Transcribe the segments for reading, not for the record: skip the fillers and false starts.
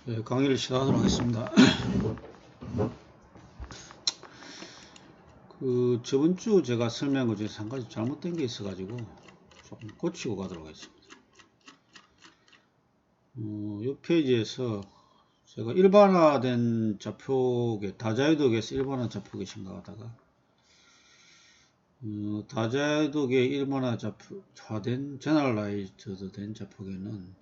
네, 강의를 시작하도록 하겠습니다. 저번 주 제가 설명한 것 중에서 한 가지 잘못된 게 있어가지고 조금 고치고 가도록 하겠습니다. 이 페이지에서 제가 일반화된 좌표계, 다자유도계에서 일반화 좌표계 생각하다가 다자유도계 일반화된 제너럴라이즈드 된 좌표계는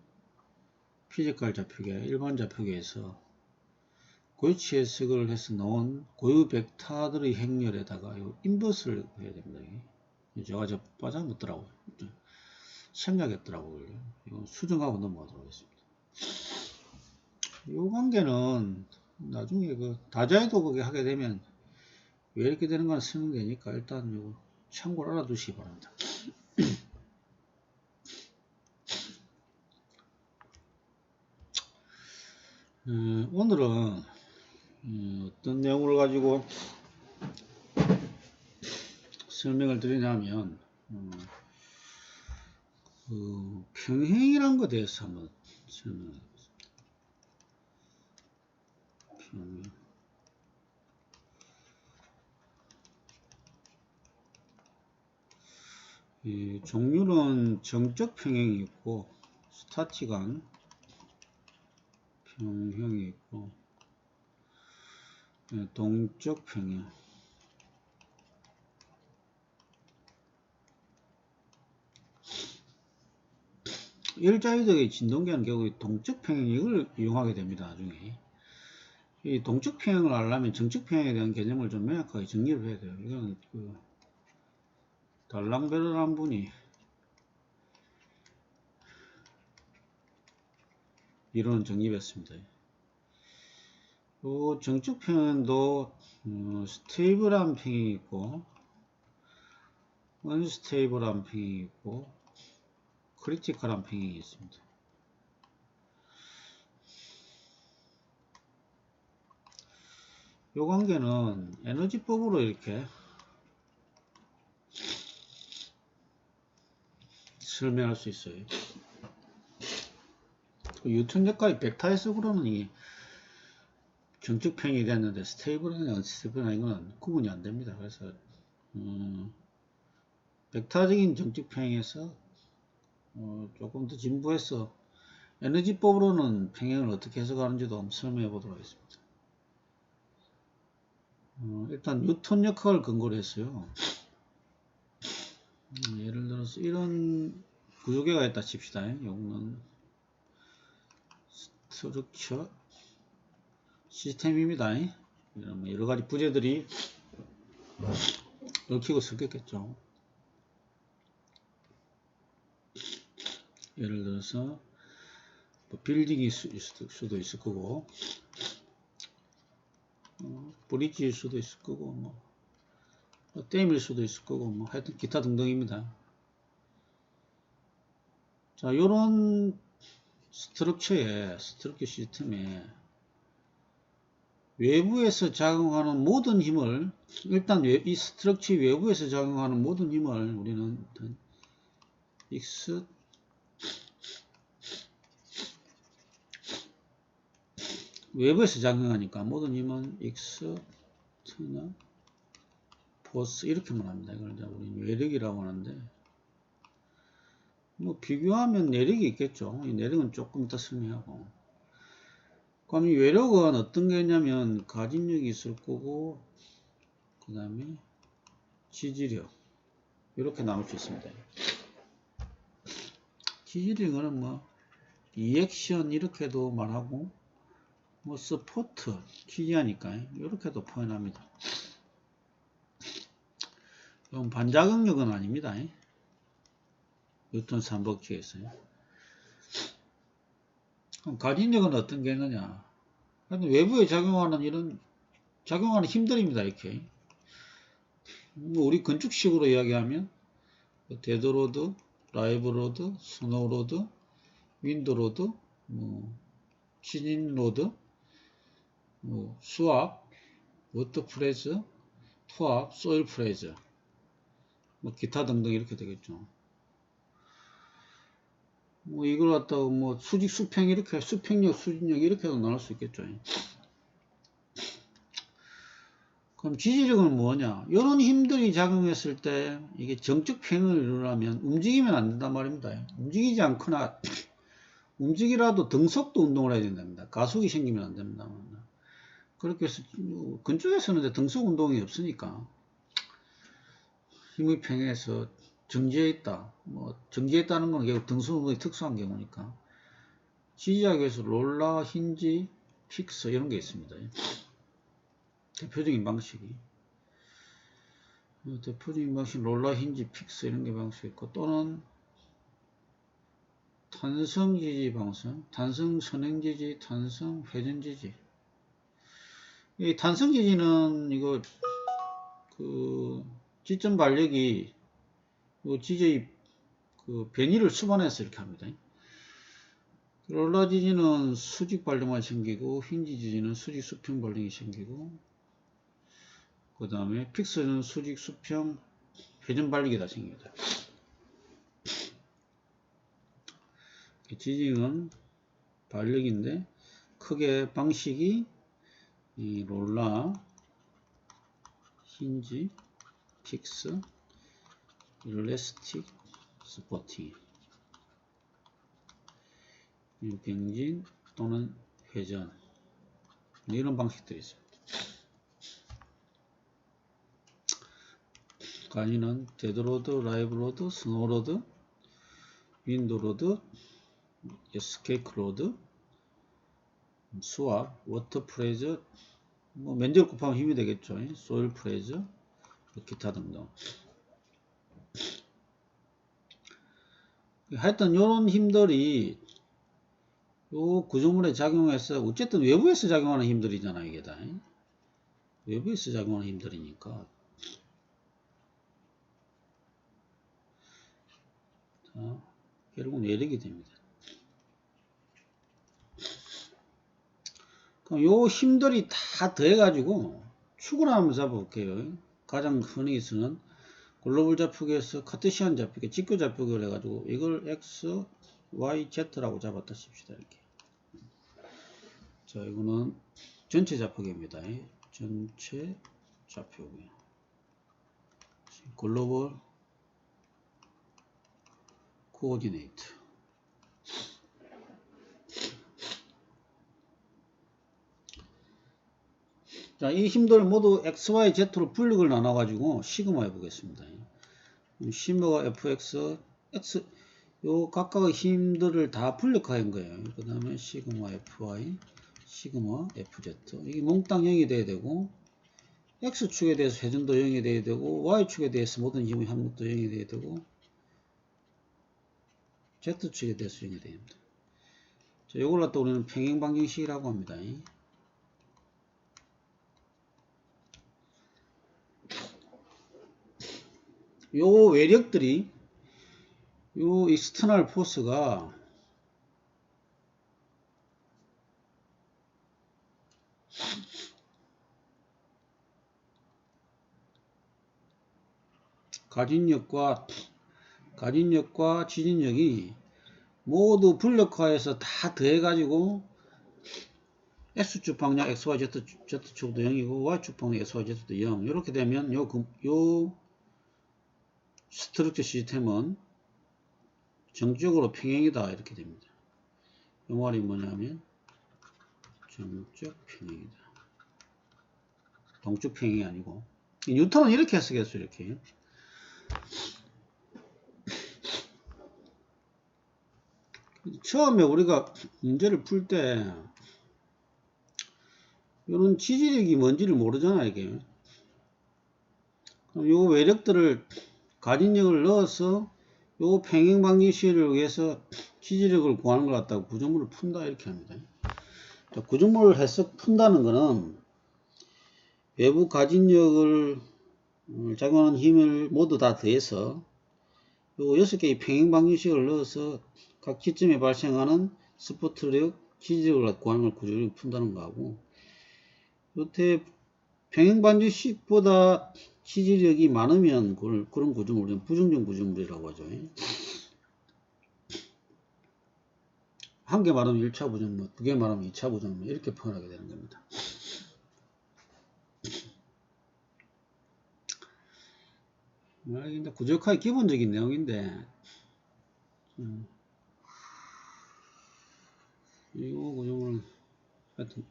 피지컬 좌표계, 일반 좌표계에서 고유치 해석을 해서 나온 고유 벡터들의 행렬에다가 인버스를 해야 됩니다. 제가 빠져먹더라고요. 생략했더라고요. 이건 수정하고 넘어가도록 하겠습니다. 이 관계는 나중에 다자유도 그게 하게 되면 왜 이렇게 되는 건 설명되니까 일단 이거 참고를 알아두시기 바랍니다. 오늘은 어떤 내용을 가지고 설명을 드리냐면 평행이란 것에 대해서 한번 설명해보겠습니다. 평행. 종류는 정적 평행이 있고 스타틱한 평행이 있고 동적 평행. 일자유도의 진동계는 결국 동적 평행 이걸 이용하게 됩니다. 나중에 이 동적 평행을 알려면 정적 평행에 대한 개념을 좀 명확하게 정리를 해야 돼요. 이건 달랑베르라는 분이 이론을 정립했습니다. 정적 평행도 스테이블한 평행이 있고 언스테이블한 평행이 있고 크리티컬한 평행이 있습니다. 이 관계는 에너지법으로 이렇게 설명할 수 있어요. 유턴력과의 벡터 해석으로는 이 정적 평행이 됐는데 스테이블한 언스테이블한 이거는 구분이 안 됩니다. 그래서 벡터적인 정적 평행에서 조금 더 진부해서 에너지법으로는 평행을 어떻게 해석하는지도 한번 설명해 보도록 하겠습니다. 일단 뉴턴 역학을 근거로 했어요. 예를 들어서 이런 구조계가 있다 칩시다. 이거는 스트럭처 시스템입니다. 이런 여러 가지 부재들이 얽히고 섞였겠죠. 예를 들어서 빌딩일 수도 있을 거고 브릿지일 수도 있을 거고 댐일 수도 있을 거고 하여튼 기타 등등입니다. 자, 요런 스트럭처 시스템에 외부에서 작용하는 모든 힘을 일단 이 스트럭처 외부에서 작용하는 모든 힘을 우리는 X 외부에서 작용하니까 모든 힘은 X나 포스 이렇게 말합니다. 이걸 이제 우리 외력이라고 하는데 비교하면 내력이 있겠죠. 이 내력은 조금 이따 설명하고. 그럼 이 외력은 어떤 게 있냐면 가진력이 있을 거고 그 다음에 지지력 이렇게 나눌 수 있습니다. 지지력은 리액션 이렇게도 말하고 서포트 지지하니까 이렇게도 표현합니다. 이건 반작용력은 아닙니다. 뉴턴 3법칙에서요. 그럼 가진력은 어떤 게 있느냐? 외부에 작용하는 힘들입니다. 이렇게 우리 건축식으로 이야기하면 데드로드, 라이브로드, 스노우로드, 윈드로드, 시진로드, 수압, 워터프레즈, 토압, 소일프레즈, 기타 등등 이렇게 되겠죠. 뭐 이걸 갖다가 뭐 수직 수평 이렇게 수평력 수직력 이렇게도 나눌 수 있겠죠. 그럼 지지력은 뭐냐? 이런 힘들이 작용했을 때 이게 정적 평형을 이루려면 움직이면 안 된단 말입니다. 움직이지 않거나 움직이라도 등속도 운동을 해야 된답니다. 가속이 생기면 안 됩니다. 그렇게 해서 근쪽에서는 등속 운동이 없으니까 힘의 평행에서 정지해 있다. 뭐 정지해 있다는 건 결국 등속 운동이 특수한 경우니까 지지학에서 롤러, 힌지, 픽스 이런 게 있습니다. 대표적인 방식이 롤러, 힌지, 픽스 이런 게 방식이 있고 또는 탄성 지지 방식, 탄성 선행 지지, 탄성 회전 지지. 이 탄성 지지는 이거 그 지점 발력이 요 지지의 그 변이를 수반해서 이렇게 합니다. 롤러 지지는 수직 발력만 생기고 힌지 지지는 수직 수평 발력이 생기고 그 다음에 픽스는 수직 수평 회전 발력이 다 생깁니다. 지지는 발력인데 크게 방식이 이 롤러, 힌지, 픽스, 일레스틱, 스포팅, 병진 또는 회전 이런 방식들이 있습니다. 간이는 데드로드, 라이브로드, 스노로드, 윈드로드, 에스케이크로드, 수압, 워터 프레저, 뭐 면적을 곱하면 힘이 되겠죠. 소일 프레저, 기타 등등. 하여튼 이런 힘들이 요 구조물에 작용해서 어쨌든 외부에서 작용하는 힘들이잖아 이게 다. 외부에서 작용하는 힘들이니까. 자, 결국은 외력이 됩니다. 그럼 요 힘들이 다 더해가지고 축을 한번 잡아볼게요. 가장 흔히 쓰는 글로벌 좌표계에서 카테시안 좌표계, 직교 좌표계를 해가지고 이걸 x, y, z라고 잡았다 칩시다. 이렇게. 자, 이거는 전체 좌표계입니다. 전체 좌표계. 글로벌 코오디네이트. 자, 이 힘들 모두 x, y, z로 분력을 나눠가지고 시그마 해보겠습니다. 시그마가 fx, x, 요 각각의 힘들을 다 분력화한 거예요. 그 다음에 시그마 fy, 시그마 fz. 이게 몽땅 0이 돼야 되고, x축에 대해서 회전도 0이 돼야 되고, y축에 대해서 모든 힘의 합력도 0이 돼야 되고, z축에 대해서 0이 돼야 됩니다. 자, 요걸 갖다 우리는 평행방정식이라고 합니다. 요 외력들이 요 익스터널 포스가 가진력과 지진력이 모두 분력화해서 다 더해가지고 X축 방향 XY Z축도 0이고 Y축 방향 XY Z도 0 이렇게 되면 요 스트럭처 시스템은 정적으로 평행이다 이렇게 됩니다. 이 말이 뭐냐면 정적 평행이다. 동적 평행이 아니고 뉴턴은 이렇게 쓰겠어요. 이렇게 처음에 우리가 문제를 풀 때 이런 지지력이 뭔지를 모르잖아 이게. 그럼 요 외력들을 가진력을 넣어서 요 평행방정식을 위해서 지지력을 구하는 것 같다고 구조물을 푼다 이렇게 합니다. 자, 구조물을 해서 푼다는 것은 외부 가진력을 작용하는 힘을 모두 다 더해서 요 6개의 평행방정식을 넣어서 각 지점에 발생하는 스포트력, 지지력을 구하는 걸 구조력을 푼다는 거하고 요때 평행방정식보다 지지력이 많으면 그런 구조물은 부정적 구조물이라고 하죠. 한 개 말하면 1차 부정모, 두 개 말하면 2차 부정모 이렇게 표현하게 되는 겁니다. 이게 구조역학의 기본적인 내용인데 이거 구조물 하여튼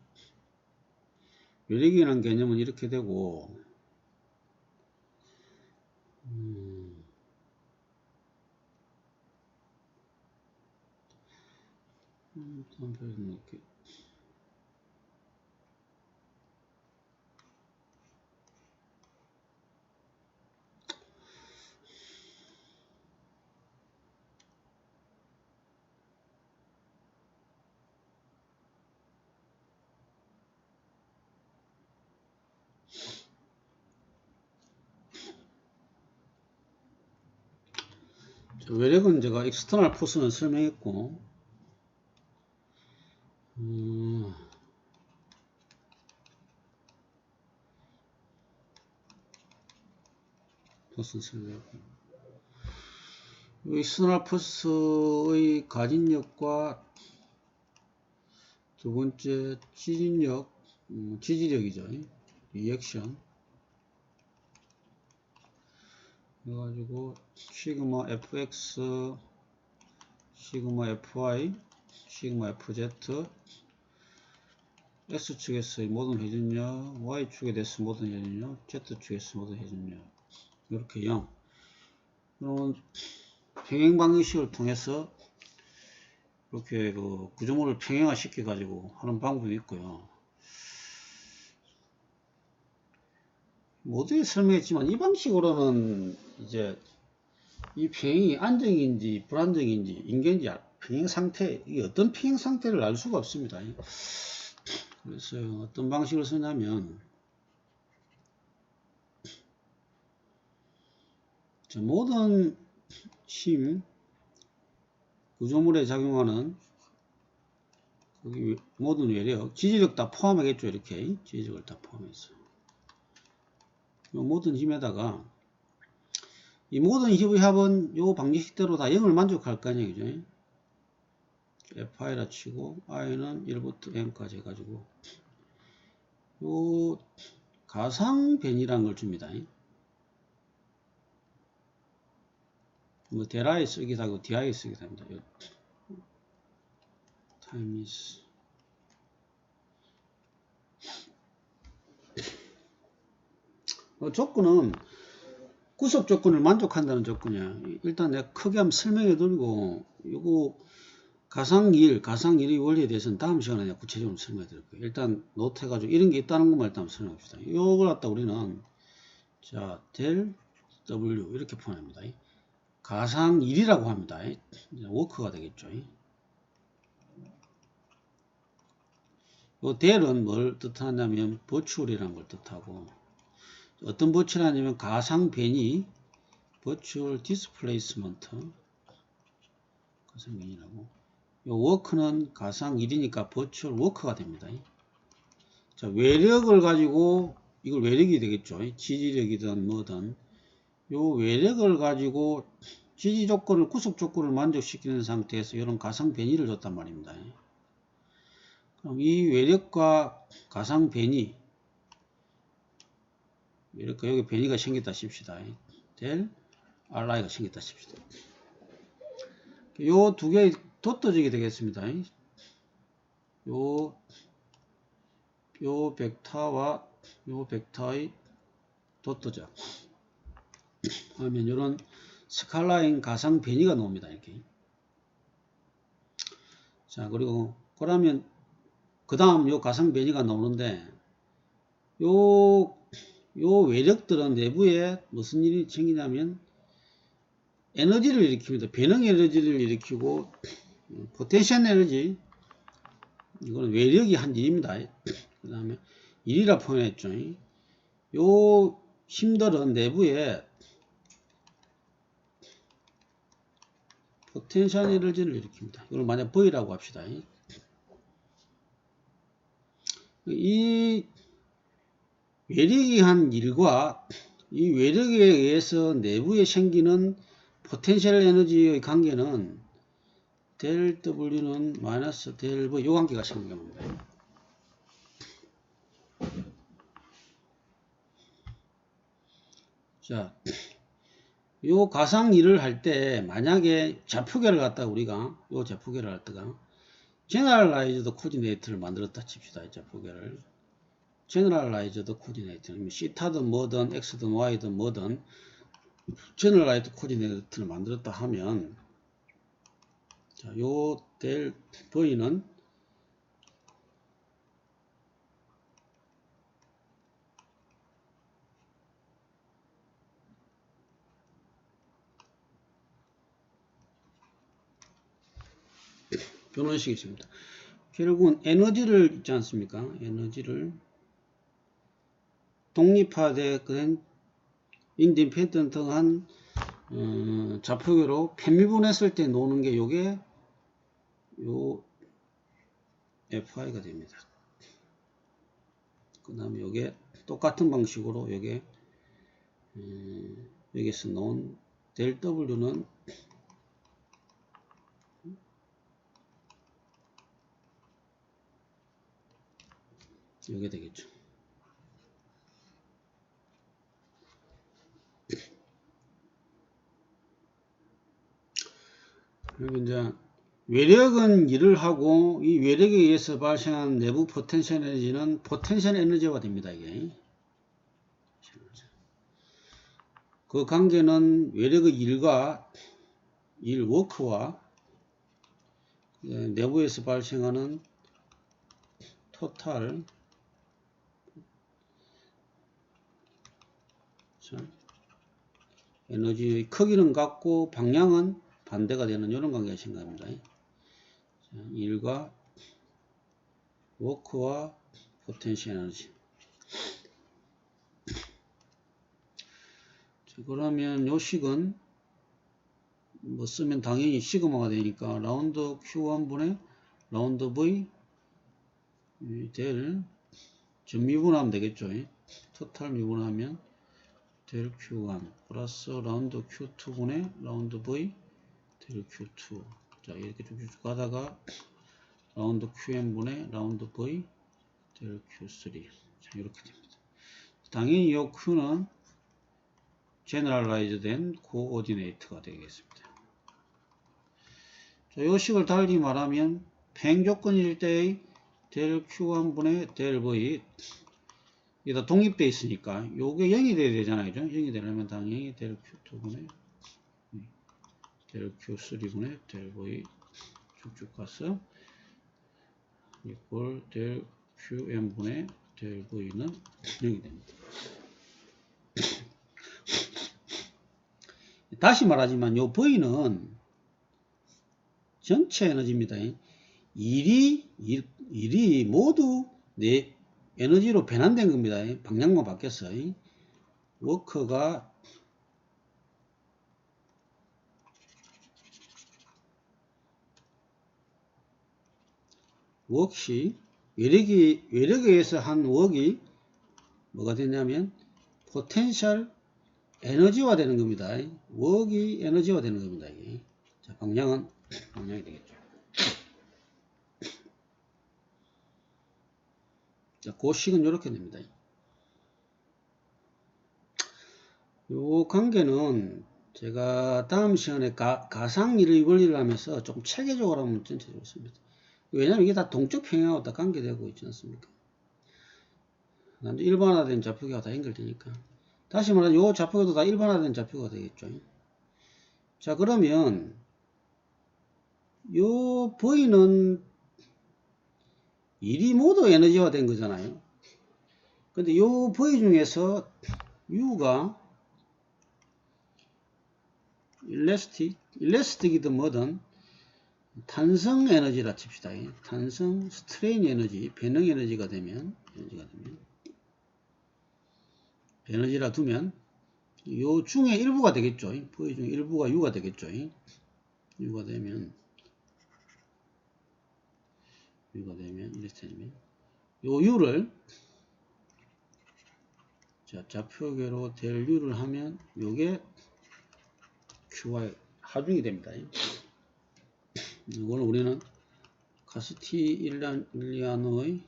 외력이라는 개념은 이렇게 되고 이렇게 외력은 제가 익스터널 포스는 설명했고 포스는 설명했고 익스터널 포스의 가진력과 두 번째 지진력, 지지력이죠. 리액션 그래가지고 시그마 fx, 시그마 fy, 시그마 fz x축에서의 모든 회전력, y축에 대해서 모든 회전력, z축에서 모든 회전력 이렇게요. 그러면 평행 방식을 통해서 이렇게 그 구조물을 평행화 시켜 가지고 하는 방법이 있고요. 모두에 설명했지만 이 방식으로는 이제 이 평행이 안정인지 불안정인지 인계인지 평행 상태, 이게 어떤 평행 상태를 알 수가 없습니다. 그래서 어떤 방식을 쓰냐면 모든 힘 구조물에 작용하는 거기 모든 외력, 지지력 다 포함하겠죠. 이렇게 지지력을 다 포함해서 모든 힘에다가 이 모든 힘의 합은 요 방정식대로 다 0을 만족할 거 아니에요. 그죠? fi라 치고 i는 1부터 n까지 해가지고 요 가상 변이라는 걸 줍니다. 뭐 데라에 쓰기도 하고 di에 쓰기도 합니다. times 조건은 구속 조건을 만족한다는 조건이야. 일단 내가 크게 한번 설명해 드리고 요거 가상 1의 원리에 대해서는 다음 시간에 내가 구체적으로 설명해 드릴 거예요. 일단 노트 해가지고 이런 게 있다는 것만 일단 설명합시다. 요걸 갖다 우리는 자, 델 W 이렇게 표현합니다. 가상 1이라고 합니다. 워크가 되겠죠. 요 델은 뭘 뜻하냐면 버추얼이라는 걸 뜻하고 어떤 버추얼이냐면 가상 변이 버추얼 디스플레이스먼트 가상 변이라고 요 워크는 가상 1이니까 버추얼 워크가 됩니다. 자, 외력을 가지고 이걸 외력이 되겠죠. 지지력이든 뭐든 요 외력을 가지고 지지 조건을 구속 조건을 만족시키는 상태에서 이런 가상 변이를 줬단 말입니다. 그럼 이 외력과 가상 변이 외력과 여기 변이가 생겼다 칩시다. 델 RI가 생겼다 칩시다. 요 두 개의 덧떠지게 되겠습니다. 요 벡터와 요 벡터의 덧떠져 하면 이런 스칼라인 가상 변이가 나옵니다. 이렇게. 자, 그리고 그러면 그 다음 요 가상 변이가 나오는데 요 외력들은 내부에 무슨 일이 생기냐면 에너지를 일으킵니다. 변형 에너지를 일으키고 포텐셜 에너지 이거는 외력이 한 일입니다. 그 다음에 일이라 표현했죠. 요 힘들은 내부에 포텐셜 에너지를 일으킵니다. 이걸 만약 V라고 합시다. 이 외력이 한 일과 이 외력에 의해서 내부에 생기는 포텐셜 에너지의 관계는 델 W는 마이너스 델 V 요 관계가 생깁니다. 자, 요 가상 1을 할 때 만약에 좌표계를 갖다가 우리가 요 좌표계를 갖다가 제너럴라이즈드 코디네이트를 만들었다 칩시다. 좌표계를 제너럴라이즈드 코디네이트 시타든 뭐든 x든 y든 뭐든 제너럴라이즈드 코디네이트를 만들었다 하면 자, 요 델 V는 변환식이 있습니다. 결국은 에너지를 있지 않습니까? 에너지를 독립화된 인디펜던트한 좌표계로 편미분했을 때 노는 게 요게 요 FI가 됩니다. 그 다음에 요게 똑같은 방식으로 요게 여기서 놓은 델 W는 요게 되겠죠. 그리고 이제 외력은 일을 하고 이 외력에 의해서 발생한 내부 포텐셜 에너지는 포텐셜 에너지가 됩니다. 이게 그 관계는 외력의 일과 일 워크와 내부에서 발생하는 토탈 에너지의 크기는 같고 방향은 반대가 되는 이런 관계가 생깁니다. 일과 워크와 포텐셜 에너지. 그러면 요 식은 뭐 쓰면 당연히 시그마가 되니까 라운드 Q1분의 라운드 V 델 미분하면 되겠죠. 토탈 미분하면 델 Q1 플러스 라운드 Q2분의 라운드 V 델 Q2. 자, 이렇게 쭉쭉 가다가 라운드 QN분의 라운드 V 델 Q3. 자, 이렇게 됩니다. 당연히 이 Q는 제너럴라이즈 된 코오디네이트가 되겠습니다. 자, 이 식을 달리 말하면 팽조건일 때의 델 Q1분의 델 V 이다 독립되어 있으니까 요게 0이 돼야 되잖아요. 0이 되려면 당연히 델 Q2분의 델 Q3분의 델 V 쭉쭉 가서 이꼴 델 QN분의 델 V는 0이 됩니다. 다시 말하지만 요 V는 전체 에너지입니다. 일이 모두 내 에너지로 변환된 겁니다. 방향만 바뀌었어. 워크가 웍시 외력에 의해서 한 웍이 뭐가 되냐면 포텐셜 에너지화 되는 겁니다. 웍이 에너지화 되는 겁니다. 이게. 자, 방향이 되겠죠. 자, 그 식은 이렇게 됩니다. 요 관계는 제가 다음 시간에 가상 일의 원리를 하면서 조금 체계적으로 한번 전체해보겠습니다. 왜냐하면 이게 다 동적 평행하고 다 관계되고 있지 않습니까? 일반화된 좌표가 다 연결되니까. 다시 말하면 요 좌표도 다 일반화된 좌표가 되겠죠. 자, 그러면 요 V는 일이 모두 에너지화 된 거잖아요. 근데 요 V 중에서 U가 일레스틱이든 뭐든 탄성 에너지라 칩시다. 탄성 스트레인 에너지, 변형 에너지가 되면 에너지라 두면 요 중에 일부가 되겠죠. V 중에 일부가 U가 되겠죠. U가 되면 이렇게 되면 요 U를 자, 좌표계로 델 U를 하면 요게 QY 하중이 됩니다. 이걸 우리는 카스티일리아노의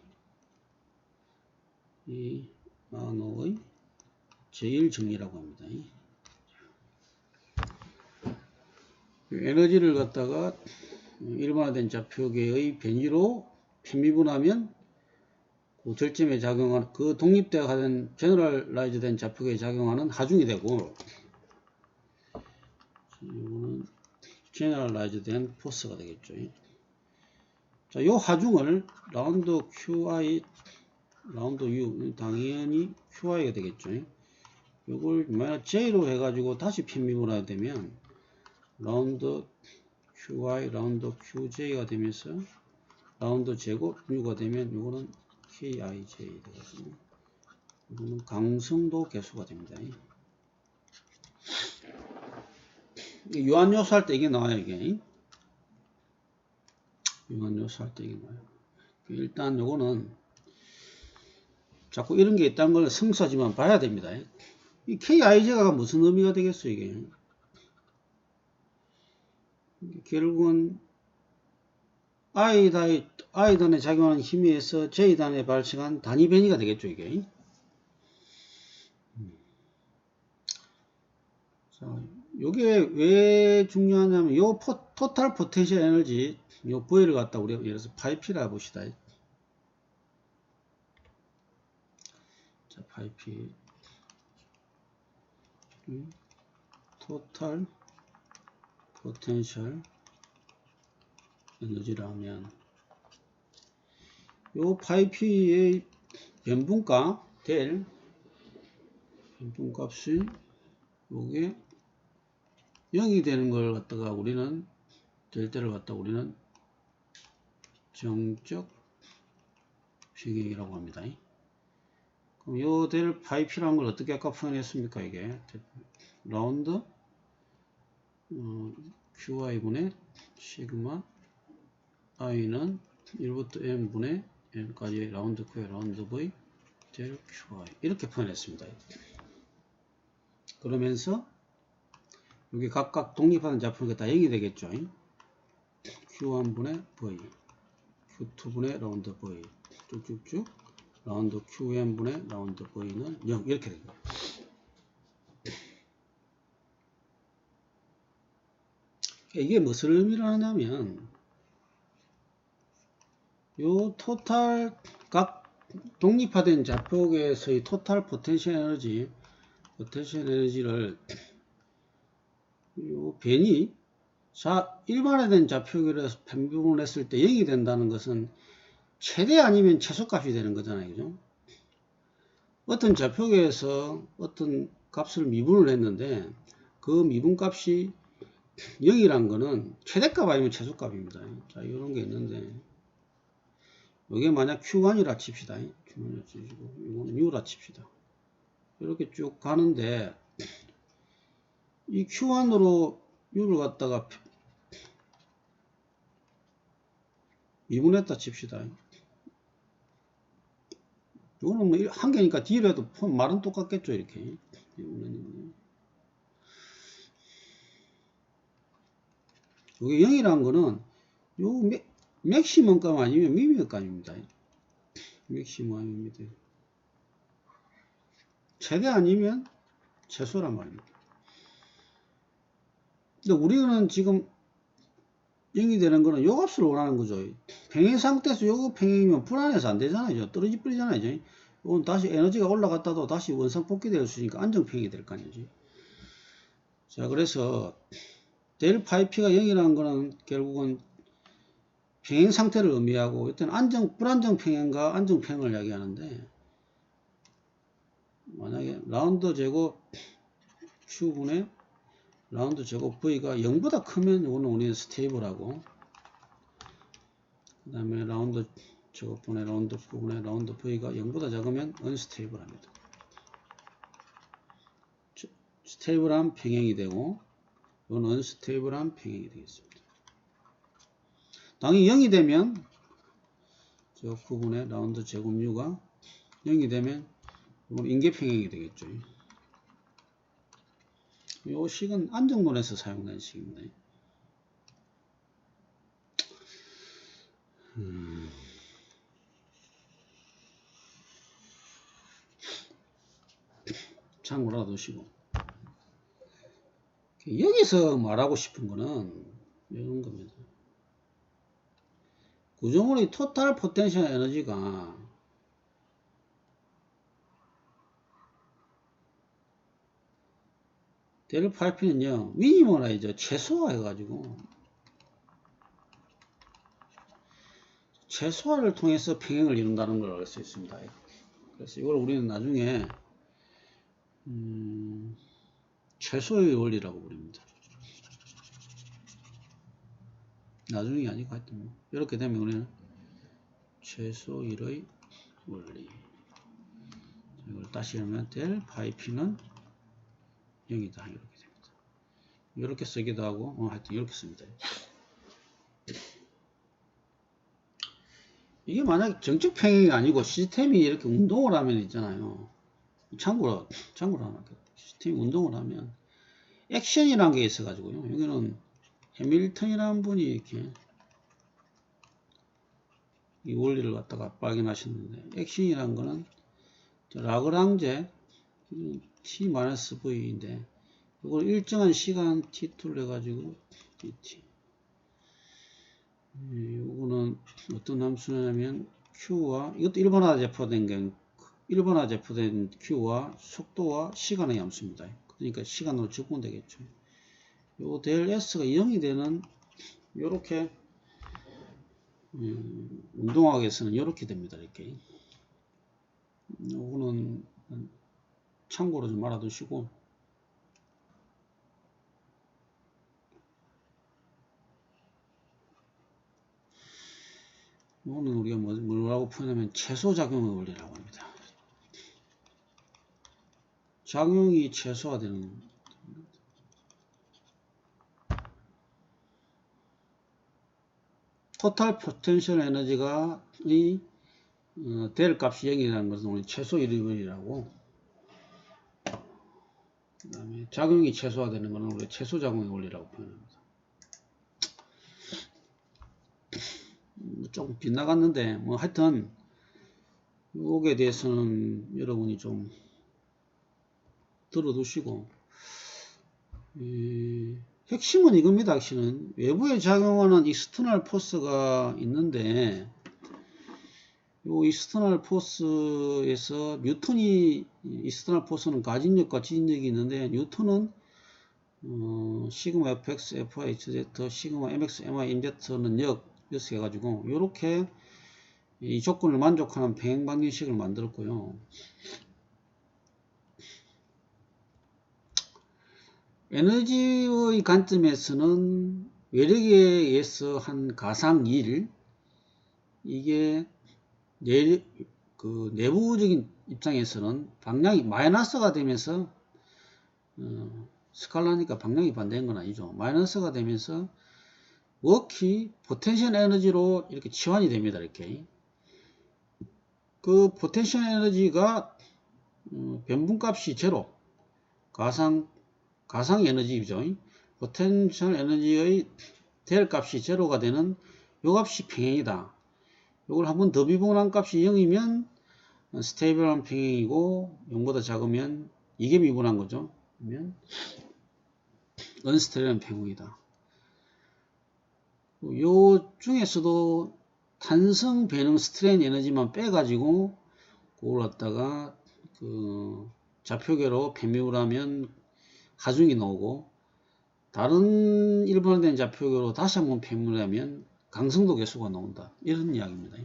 제일 정리라고 합니다. 에너지를 갖다가 일반화된 좌표계의 변이로 편미분하면 그 절점에 작용하는 그 독립되어 가는 제너럴라이즈 된 좌표계에 작용하는 하중이 되고, 이거는 제너럴라이즈 된 포스가 되겠죠. 자, 요 하중을 라운드 QI, 라운드 U, 당연히 QI가 되겠죠. 요걸 만약 J로 해가지고 다시 편미분화가 되면 라운드 QI, 라운드 QJ가 되면서 라운드 제곱 U가 되면 요거는 KIJ 되거든요. 이거는 강성도 개수가 됩니다. 유한요소 할 때 이게 나와요. 이게 유한요소 할 때 이게 나와요. 일단 요거는 자꾸 이런 게 있다는 걸 성사지만 봐야 됩니다. 이 KIJ가 무슨 의미가 되겠어요, 이게? 결국은 I단에 작용하는 힘에 의해서 J단에 발생한 단위 변이가 되겠죠, 이게. 자, 요게 왜 중요하냐면, 요 토탈 포텐셜 에너지, 요 V를 갖다 우리가 예를 들어서 파이P라 봅시다. 자, 파이P. 토탈 포텐셜 에너지라면 요 파이P의 변분값 델 변분값이 요게 0이 되는 걸 갖다가 우리는 될 때를 갖다 우리는 정적 비경이라고 합니다. 그럼 요 델 파이P라는 걸 어떻게 아까 표현했습니까? 이게 라운드 QI분의 시그마 i는 1부터 n분의 n까지 라운드 Q에 라운드 V 델 QI 이렇게 표현했습니다. 그러면서 여기 각각 독립하는 좌표가 다 0이 되겠죠. Q1분의 V, Q2분의 라운드 V 쭉쭉쭉 라운드 QN분의 라운드 V는 0 이렇게 됩니다. 이게 무슨 의미를 하냐면 요 토탈 각 독립화된 좌표계에서의 토탈 포텐셜 에너지를 요 변이 일반화된 좌표계로 편분을 했을 때 0이 된다는 것은 최대 아니면 최소값이 되는 거잖아요. 그죠? 어떤 좌표계에서 어떤 값을 미분을 했는데 그 미분값이 0이란 거는 최대값 아니면 최소값입니다. 자, 이런 게 있는데 이게 만약 Q1이라 칩시다. Q1이라 치시고 이건 U라 칩시다. 이렇게 쭉 가는데 이 Q1으로 U를 갖다가 미분했다 칩시다. 이거는 뭐 한 개니까 뒤로 해도 말은 똑같겠죠. 이렇게 이게 0이라는 거는 요 맥시멈 값 아니면 미미엄 값입니다. 맥시멈 아니면 미미엄. 최대 아니면 최소란 말입니다. 근데 우리는 지금 0이 되는 거는 요 값을 원하는 거죠. 평행 상태에서 요 평행이면 불안해서 안 되잖아요. 떨어지 버리잖아요. 이건 다시 에너지가 올라갔다도 다시 원상 복귀될 수 있으니까 안정평행이 될 거 아니지. 자, 그래서 델 파이P가 0이라는 거는 결국은 평행 상태를 의미하고 일단 불안정 평행과 안정 평행을 이야기하는데 만약에 라운드 제곱 Q분의 라운드 제곱 V가 0보다 크면 이거는 우리는 스테이블하고 그 다음에 라운드 제곱분의 라운드 Q분의 라운드 V가 0보다 작으면 언스테이블합니다. 스테이블한 평행이 되고 이건 언스테이블한 평행이 되겠습니다. 당연히 0이 되면 제곱 Q분의 라운드 제곱 U가 0이 되면 이건 인계평행이 되겠죠. 이 식은 안정론에서 사용된 식입니다. 참고로 두시고, 여기서 말하고 싶은 거는 이런 겁니다. 구조물의 토탈 포텐셜 에너지가 델 파이프는요, 미니멀라이저 최소화해가지고 최소화를 통해서 평행을 이룬다는 걸 알 수 있습니다. 그래서 이걸 우리는 나중에 최소의 원리라고 부릅니다. 나중이 아니고 하여튼 이렇게 되면 우리는 최소일의 원리, 이걸 다시 하면 델 파이 P는 0이다 이렇게 됩니다. 이렇게 쓰기도 하고 하여튼 이렇게 씁니다. 이게 만약 정적 평행이 아니고 시스템이 이렇게 운동을 하면 있잖아요. 참고로 하면 시스템이 운동을 하면 액션이라는 게 있어 가지고요. 여기는 해밀턴이라는 분이 이렇게 이 원리를 갖다가 발견하셨는데, 액션이라는 거는 라그랑제 t-v인데 이걸 일정한 시간 t2를 해가지고 dt, 이거는 어떤 함수냐면 q와, 이것도 일반화 제포된 q와 속도와 시간의 함수입니다. 그러니까 시간으로 적분 되겠죠. 요 델 s가 0이 되는 요렇게 운동학에서는 이렇게 됩니다. 이렇게. 요거는 참고로 좀 알아두시고, 요거는 우리가 뭐라고 표현하면 최소작용의 원리라고 합니다. 작용이 최소화되는, 토탈 포텐셜 에너지가 델 값이 0이라는 것은 우리 최소 이력이라고, 그 다음에 작용이 최소화되는 것은 우리 최소작용의 원리라고 표현합니다. 조금 빗나갔는데 뭐 하여튼 요거에 대해서는 여러분이 좀 들어두시고, 핵심은 이겁니다. 핵심은 외부에 작용하는 익스터널 포스가 있는데, 요 익스터널 포스에서 뉴턴이, 익스터널 포스는 가진력과 지진력이 있는데, 뉴턴은 시그마 fx, fy, hz, 시그마 mx, my, mz는 역 이렇게 해가지고 요렇게 이 조건을 만족하는 평행 방정식을 만들었고요. 에너지의 관점에서는 외력에 의해서 한 가상 1, 이게 내부적인 입장에서는 방향이 마이너스가 되면서, 스칼라니까 방향이 반대인 건 아니죠. 마이너스가 되면서 워크 포텐셜 에너지로 이렇게 치환이 됩니다. 이렇게. 그 포텐셜 에너지가 변분값이 제로, 가상 에너지죠. 포텐셜 에너지의 델 값이 제로가 되는 요 값이 평행이다. 요걸 한번 더 미분한 값이 0이면 스테이블한 평행이고, 0보다 작으면 이게 미분한 거죠. 그러면 언스테이블한 평행이다. 요 중에서도 탄성 배능 스트레인 에너지만 빼가지고 그걸 갖다가 그 좌표계로 배미를 하면 하중이 나오고, 다른 일반화된 좌표계로 다시 한번 배미를 하면 강성도 계수가 나온다. 이런 이야기입니다.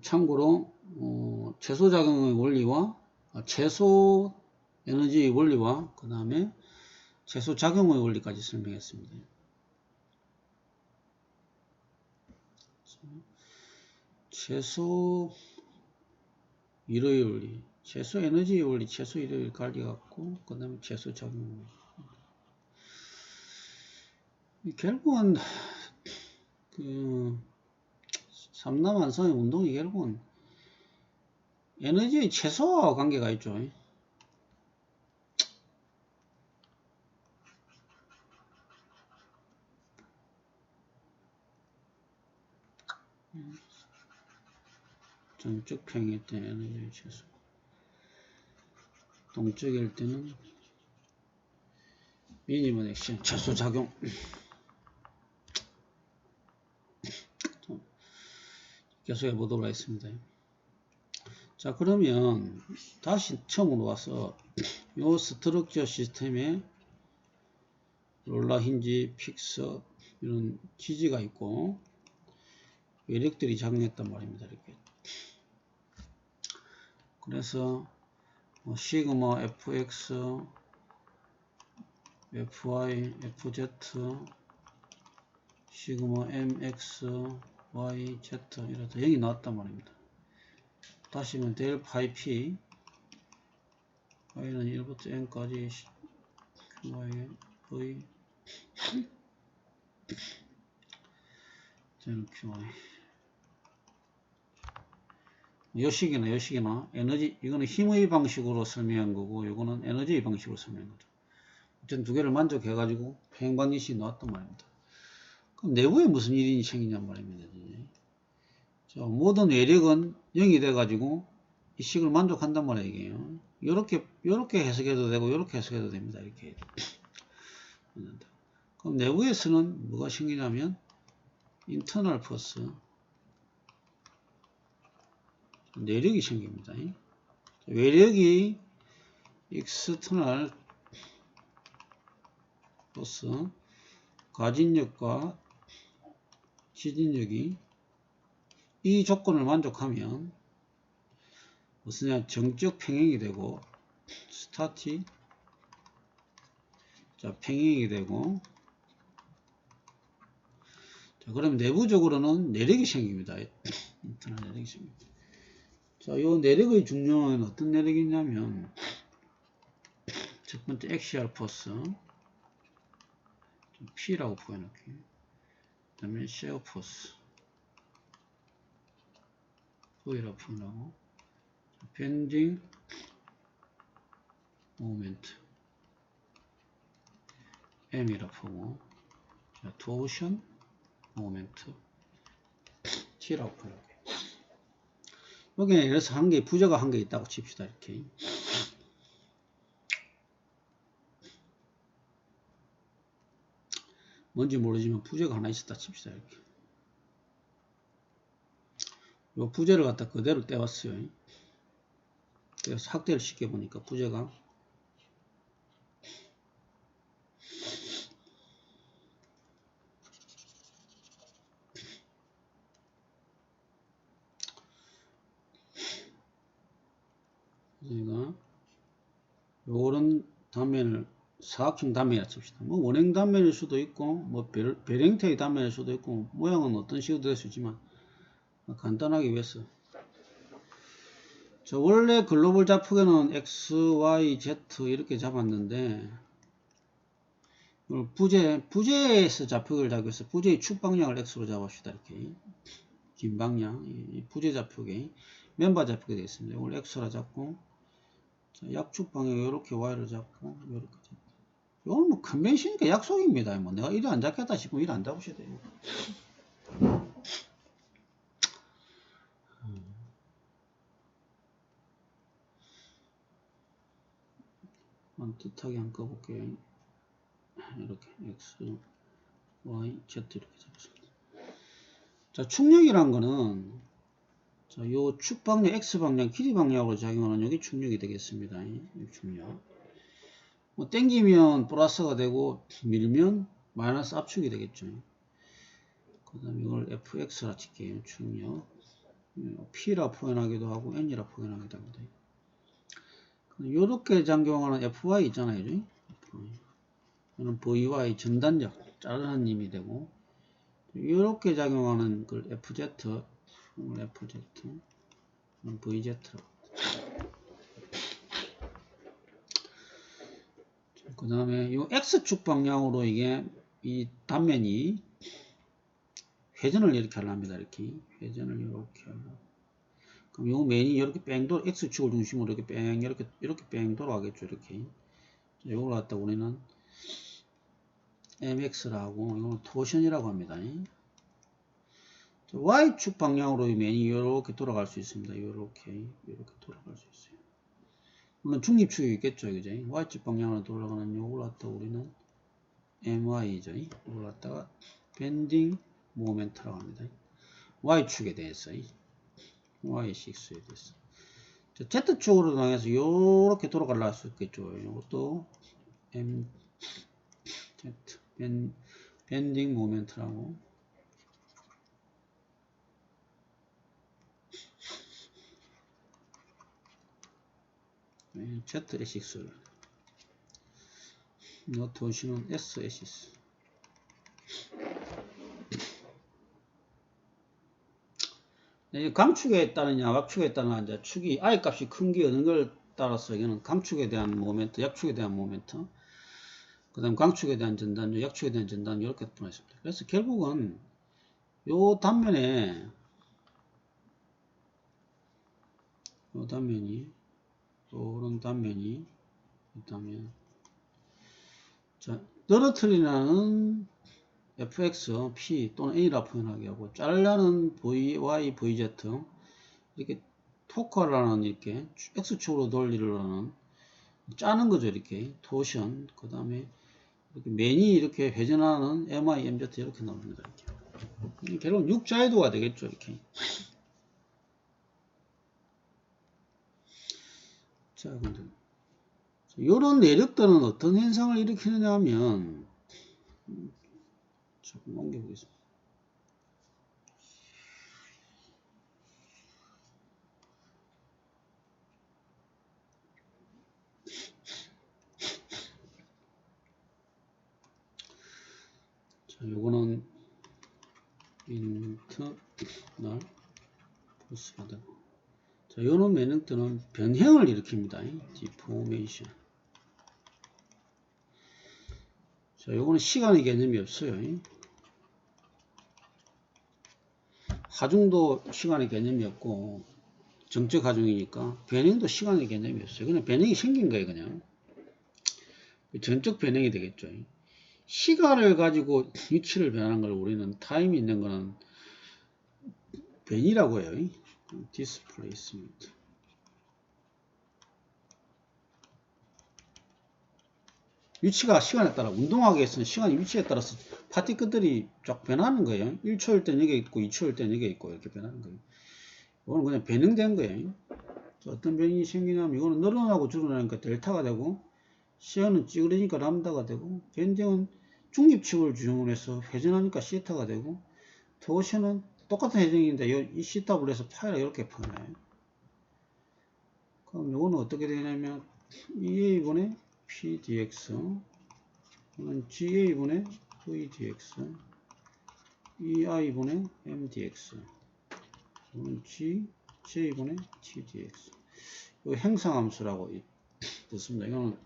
참고로 최소작용의 원리와 최소 에너지의 원리와 그 다음에 최소작용의 원리까지 설명했습니다. 최소 일의 원리, 최소 에너지의 원리, 최소 일의 관리 같고, 그 다음에 최소 작용. 결국은 그 삼남한성의 운동이 결국은 에너지의 최소화와 관계가 있죠. 정적 평일 때 에너지 최소, 동적일 때는 미니멈 액션 최소 작용. 계속 해보도록 하겠습니다. 자, 그러면 다시 처음으로 와서 요 스트럭처 시스템에 롤라 힌지, 픽서 이런 지지가 있고 외력들이 작용했단 말입니다. 이렇게. 그래서 시그마 fx, fy, fz, 시그마 mx, y, z 이렇다 여기 나왔단 말입니다. 다시 보면 델 파이 p y는 1부터 n까지 y, v 델 qy 요 식이나 에너지, 이거는 힘의 방식으로 설명한 거고 이거는 에너지의 방식으로 설명한 거죠. 어쨌든 두 개를 만족해 가지고 평행방정식이 나왔단 말입니다. 그럼 내부에 무슨 일이 생기냔 말입니다. 자, 모든 외력은 0이 돼 가지고 이 식을 만족한단 말이에요. 요렇게 해석해도 되고 요렇게 해석해도 됩니다. 이렇게. 그럼 내부에서는 뭐가 생기냐면 인터널 포스, 내력이 생깁니다. 외력이 external 포스, 가진력과 지진력이 이 조건을 만족하면 무슨냐 정적 평행이 되고 스타틱 자 평행이 되고 자 그러면 내부적으로는 내력이 생깁니다. 인터널 내력이 생깁니다. 자, 요 내력의 중요한 어떤 내력이냐면 첫 번째 엑시얼 포스 P라고 표현할게요. 그 다음에 셰어 포스 V라고 표현하고 밴딩 모멘트 M이라고 보고 자, 토션 모멘트 T라고 표현할게요. 여기는 예를 들어서 한 개, 부재가 한 개 있다고 칩시다. 이렇게. 뭔지 모르지만 부재가 하나 있었다 칩시다. 이렇게. 요 부재를 갖다 그대로 떼왔어요. 그래서 확대를 시켜보니까 부재가 요런 단면을 사각형 단면이라 칩시다. 뭐 원형 단면일 수도 있고 뭐 별형태의 단면일 수도 있고 모양은 어떤 식으로 될 수 있지만 간단하게 위해서 저 원래 글로벌 좌표계는 X, Y, Z 이렇게 잡았는데 부재에서 좌표계를 잡기 위해서 부재의 축 방향을 X로 잡읍시다. 이렇게 긴 방향 이 부재 좌표계 멤버 좌표계 되겠습니다. 이걸 X로 잡고 자, 약축 방향 이렇게 Y를 잡고 이렇게 잡고 이건 뭐 컨벤션이니까 약속입니다. 뭐 내가 이래 안 잡겠다 싶으면 이래 안 잡으셔야 돼요. 뜻하게 한번 꺼볼게요. 이렇게 X, Y, Z 이렇게 잡았습니다. 자, 축력이란 거는 자, 요 축방향, X방향, 길이 방향으로 작용하는 여기 축력이 되겠습니다. 이 축력. 뭐 땡기면 플러스가 되고 밀면 마이너스 압축이 되겠죠. 그 다음에 이걸 fx라 칠게요. 축력. p라 표현하기도 하고 n이라 표현하기도 합니다. 요렇게 작용하는 fy 있잖아요. 이는 vy 전단력 자르는 힘이 되고 요렇게 작용하는 그 fz vz라고. 그 다음에 이 x축 방향으로 이게 이 단면이 회전을 이렇게 하랍니다. 이렇게 회전을 이렇게 하고 그럼 요 면이 이렇게 뺑 돌아 x축을 중심으로 이렇게 뺑 이렇게 뺑 돌아가겠죠. 이렇게 요걸 갖다 우리는 mx라고 이거는 토션이라고 합니다. Y축 방향으로 맨이 이렇게 돌아갈 수 있습니다. 이렇게 돌아갈 수 있어요. 물론 중립축이 있겠죠, 그죠? Y축 방향으로 돌아가는 요걸 갖다 우리는 MY죠. 이걸 갖다가 밴딩 모멘트라고 합니다. Y축에 대해서 Y6에 대해서 Z축으로 당해서 이렇게 돌아갈 수 있겠죠. 이것도 MZ 밴딩 모멘트라고. Z6를 도시는 S6. 강축에 따르냐 약축에 따르냐 이제 축이 I 값이 큰 게 어느 걸 따라서 이거는 강축에 대한 모멘트, 약축에 대한 모멘트, 그 다음 강축에 대한 전단, 약축에 대한 전단 이렇게 보냈습니다. 그래서 결국은 요 단면에 요런 단면이 있다면 자 떨어뜨리는 fx, p 또는 a라 표현하게 하고 잘라는 v, y, vz 이렇게 토커라는 이렇게 x축으로 돌리려는 짜는 거죠. 이렇게 토션 그 다음에 이렇게 맨이 이렇게 회전하는 mi, mz 이렇게 나옵니다. 이렇게 결국은 육자회도가 되겠죠. 이렇게. 자, 근데 이런 내력들은 어떤 현상을 일으키느냐 하면 조금 옮겨보겠습니다. 자, 요거는 인터널 포스가 되고 자, 요런 매력들은 변형을 일으킵니다. 디포메이션. 자, 요거는 시간의 개념이 없어요. 하중도 시간의 개념이 없고 정적 하중이니까 변형도 시간의 개념이 없어요. 그냥 변형이 생긴 거예요. 그냥 전적 변형이 되겠죠. 시간을 가지고 위치를 변하는 걸 우리는 타임이 있는 거는 변이라고 해요. 디스플레이스먼트. 위치가 시간에 따라 운동하기 위해서는 시간이 위치에 따라서 파티클들이 쫙 변하는 거예요. 1초일 땐 여기 있고 2초일 땐 여기 있고 이렇게 변하는 거예요. 이거는 그냥 변형된 거예요. 어떤 변이 생기냐면 이거는 늘어나고 줄어나니까 델타가 되고 시간은 찌그러지니까 람다가 되고 변경은 중립축을 중심으로 해서 회전하니까 시타가 되고 토션은 똑같은 회전인데 이 시타를 해서 파이가 이렇게 표현해요. 그럼 이거는 어떻게 되냐면 EA분의 PDX 이건 GA분의 VDX EI분의 MDX 이건 GJ분의 TDX 이 행상함수라고 듣습니다. 이거는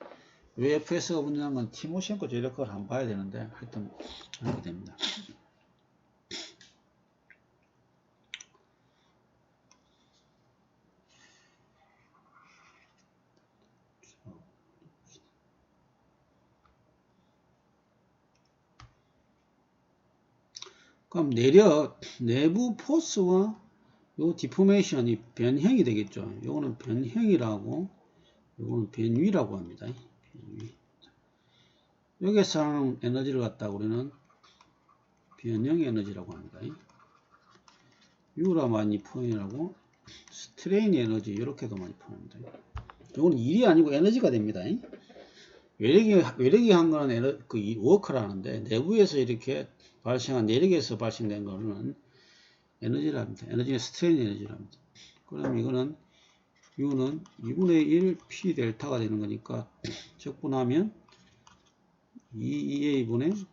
왜 FS가 문제냐면 티모시엔코 제력을 한번 봐야 되는데 하여튼 이렇게 됩니다. 그럼 내력 내부 포스와 요 디포메이션이 변형이 되겠죠. 요거는 변형이라고 요거는 변위라고 합니다. 변위. 여기서 하는 에너지를 갖다 우리는 변형 에너지라고 합니다. 유라 많이 표현하고 스트레인 에너지 이렇게도 많이 표현합니다. 요거는 일이 아니고 에너지가 됩니다. 외력이 한 거는 그 워크라는데 내부에서 이렇게 발생한 내력에서 발생된 거는 에너지랍니다. 에너지는 스트레인 에너지랍니다. 그럼 이거는 U는 2분의 1 P 델타가 되는 거니까 적분하면 2EA분의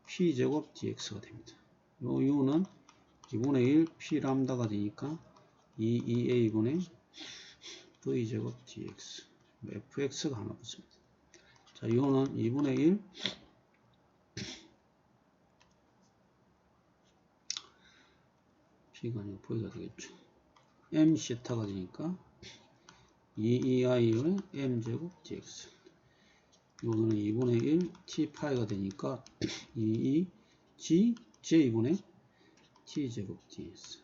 P 제곱 DX가 됩니다. 요 U는 2분의 1 P 람다가 되니까 2EA분의 V 제곱 DX FX가 하나 붙습니다. 자, U는 2분의 1 P가 아니고 V가 되겠죠. M 시타가 되니까 2EI의 M제곱 DX 요거는 2분의 1 T 파이가 되니까 2G J분의 t제곱 ds.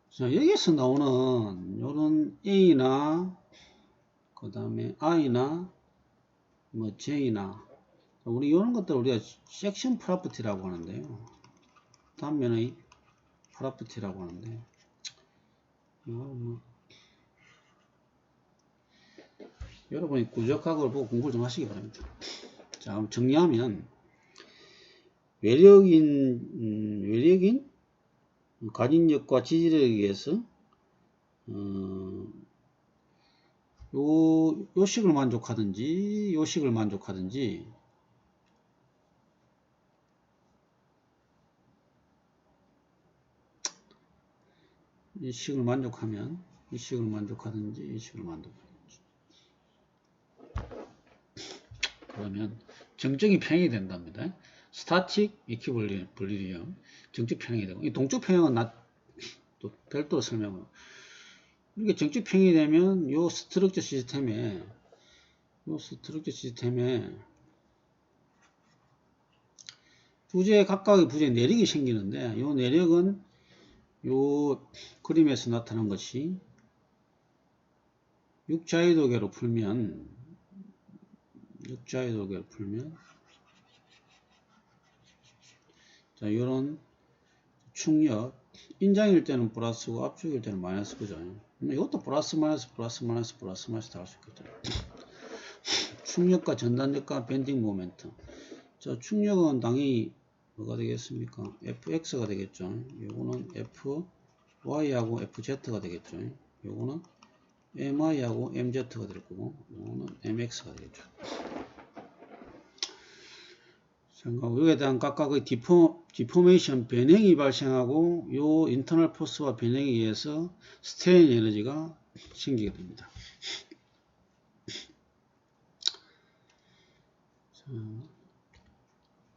자, 여기서 나오는 요런 a나 그 다음에 i나 뭐 j나 우리 이런 것들 우리가 섹션 프로퍼티라고 하는데요. 단면의 프로퍼티라고 하는데 여러분이 구조학을 보고 공부를 좀 하시기 바랍니다. 자, 그럼 정리하면 외력인 가진력과 지지력에 의해서 요 식을 만족하든지 요 식을 만족하든지 이 식을 만족하면 이 식을 만족하든지 이 식을 만족하든지 그러면 정적이 평행이 된답니다. 스타틱 이퀴벌리리엄 정적 평행이 되고 이 동적 평행은 또 별도로 설명을 이렇게 정적 평행이 되면 요 스트럭처 시스템에 각각의 부재에 내력이 생기는데 요 내력은 요 그림에서 나타난 것이 육자유도계로 풀면 자, 요런 충력 인장일 때는 플러스고 압축일 때는 마이너스 그죠? 이것도 플러스 마이너스 다 할 수 있거든요. 충력과 전단력과 밴딩 모멘트. 자, 충력은 당연히 뭐가 되겠습니까? fx가 되겠죠. 요거는 fy하고 fz가 되겠죠. 요거는 my하고 mz가 될 거고 요거는 mx가 되겠죠. 여기에 대한 각각의 디포메이션 변형이 발생하고 요 인터널 포스와 변형에 의해서 스트레인 에너지가 생기게 됩니다. 자,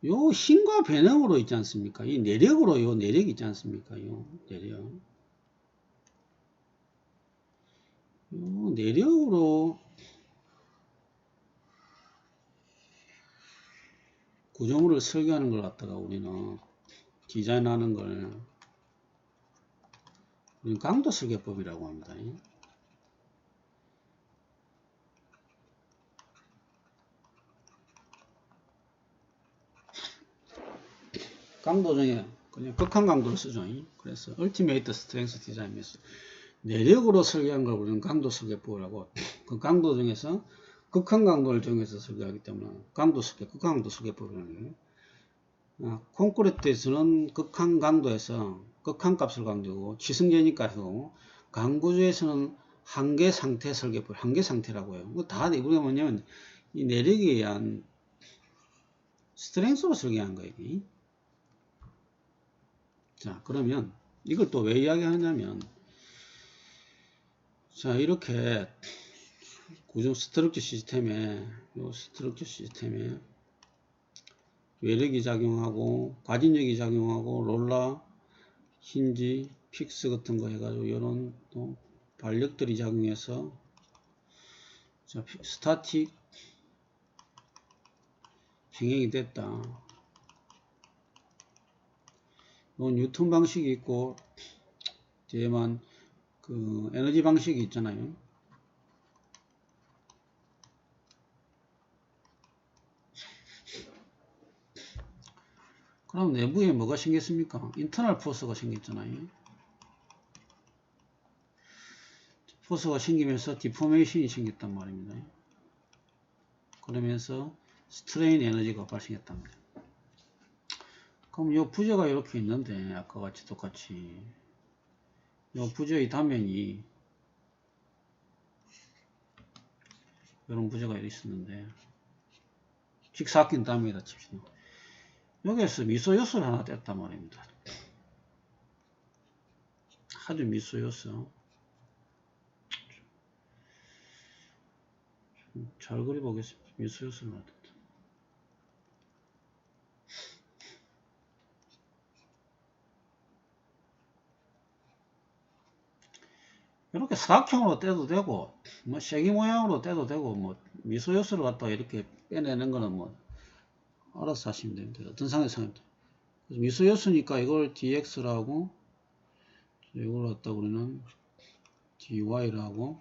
요 힘과 변형으로 있지 않습니까? 이 내력으로 요 내력이 있지 않습니까? 요 내력으로 구조물을 설계하는 걸 갖다가 우리는 디자인하는 걸 우리는 강도 설계법이라고 합니다. 강도 중에 그냥 극한 강도를 쓰죠. 그래서 Ultimate Strength Design Method 내력으로 설계한 걸 우리는 강도 설계법이라고 그 강도 중에서 극한 강도를 정해서 설계하기 때문에 극한 강도 설계법이라는 거예요. 콘크리트에서는 극한 강도에서 극한 값을 강조하고 지승제니까 하고 강구조에서는 한계 상태 설계법, 한계 상태라고 해요. 다 이게 뭐냐면 이 내력에 의한 스트렝스로 설계한 거예요. 자, 그러면 이걸 또 왜 이야기하냐면 자, 이렇게 구조 스트럭처 시스템에 외력이 작용하고 과진력이 작용하고 롤러, 힌지, 픽스 같은 거 해가지고 이런 또 반력들이 작용해서 자, 스타틱 평행이 됐다. 뉴턴 방식이 있고 뒤에만 그 에너지 방식이 있잖아요. 그럼 내부에 뭐가 생겼습니까? 인터널 포스가 생겼잖아요. 포스가 생기면서 디포메이션이 생겼단 말입니다. 그러면서 스트레인 에너지가 발생했답니다. 그럼 이 부재가 이렇게 있는데 아까 같이 똑같이 이 부재의 단면이 이런 부재가 있었는데 직사각형 단면이다 칩시다. 여기에서 미소 요소를 하나 뗐단 말입니다. 아주 미소 요소. 잘 그려보겠습니다. 미소 요소를 하나 뗐다. 이렇게 사각형으로 떼도 되고, 뭐, 세기 모양으로 떼도 되고, 뭐, 미소 요소를 갖다가 이렇게 빼내는 거는 뭐, 알아서 하시면 됩니다. 어떤 상황에서 그래서 미소 요소니까 이걸 dx라고, 이걸 갖다 우리는 dy라고,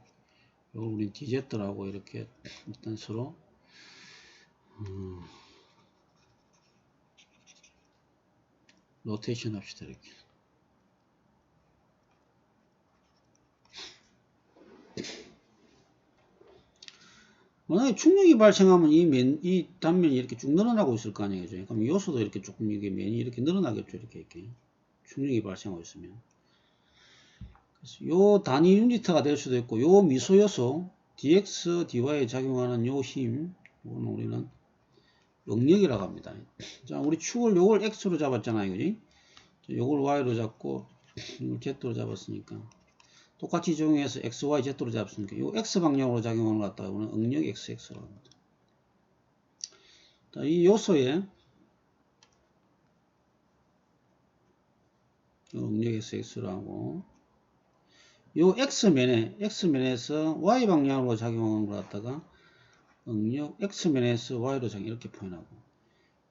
이걸 우리는 dz라고 이렇게 일단 서로 로테이션 합시다. 이렇게. 만약에 충격이 발생하면 이 단면이 이렇게 쭉 늘어나고 있을 거 아니에요. 그럼 요소도 이렇게 조금 이게 면이 이렇게 늘어나겠죠. 이렇게 충격이 발생하고 있으면. 그래서 요 단위 유니트가 될 수도 있고, 요 미소 요소 dx, dy에 작용하는 요 힘, 이거는 우리는 응력이라고 합니다. 자, 우리 축을 요걸 x로 잡았잖아요. 그지? 요걸 y로 잡고, 이걸 z로 잡았으니까. 똑같이 적용해서 x, y, z로 잡았으니까 요 x 방향으로 작용하는 것 같다. 이거는 응력 xx라고 합니다. 자, 이 요소에 응력 xx라고 요 x면에서 y 방향으로 작용하는 것 같다가 응력 x면에서 y로 작용 이렇게 표현하고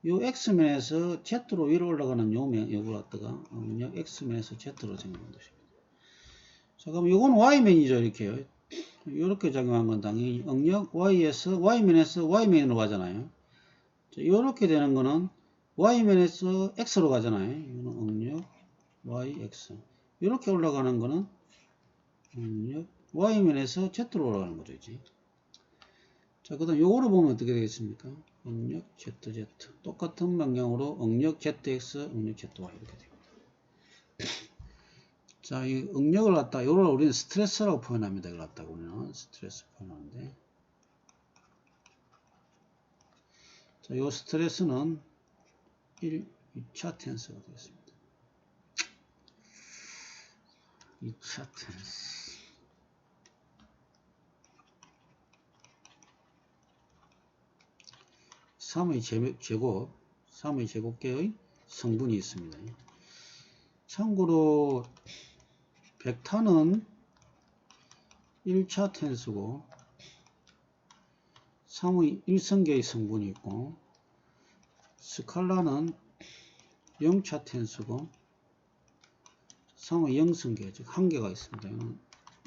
요 x면에서 z로 위로 올라가는 요걸 갖다가 응력 x면에서 z로 작용하는 것입니다. 자, 그럼 요건 y면이죠. 이렇게요. 이렇게 작용한 건 당연히 응력 y면에서 y면으로 가잖아요. 자, 이렇게 되는 거는 y면에서 x로 가잖아요. 이거는 응력 yx. 이렇게 올라가는 거는 응력 y면에서 z로 올라가는 거죠. 이제. 자, 그 다음 요거를 보면 어떻게 되겠습니까? 응력 zz. 똑같은 방향으로 응력 zx, 응력 zy 이렇게 됩니다. 자, 이 응력을 갖다 요걸 우리는 스트레스라고 표현합니다. 이걸 갖다가 우리는 스트레스 표현하는데. 자, 요 스트레스는 2차 텐스가 되겠습니다. 2차 텐스. 3의 제곱, 3의 제곱계의 성분이 있습니다. 참고로 벡터는 1차 텐스고 3의 1성계의 성분이 있고 스칼라는 0차 텐스고 3의 0성계, 즉 1개가 있습니다. 이거는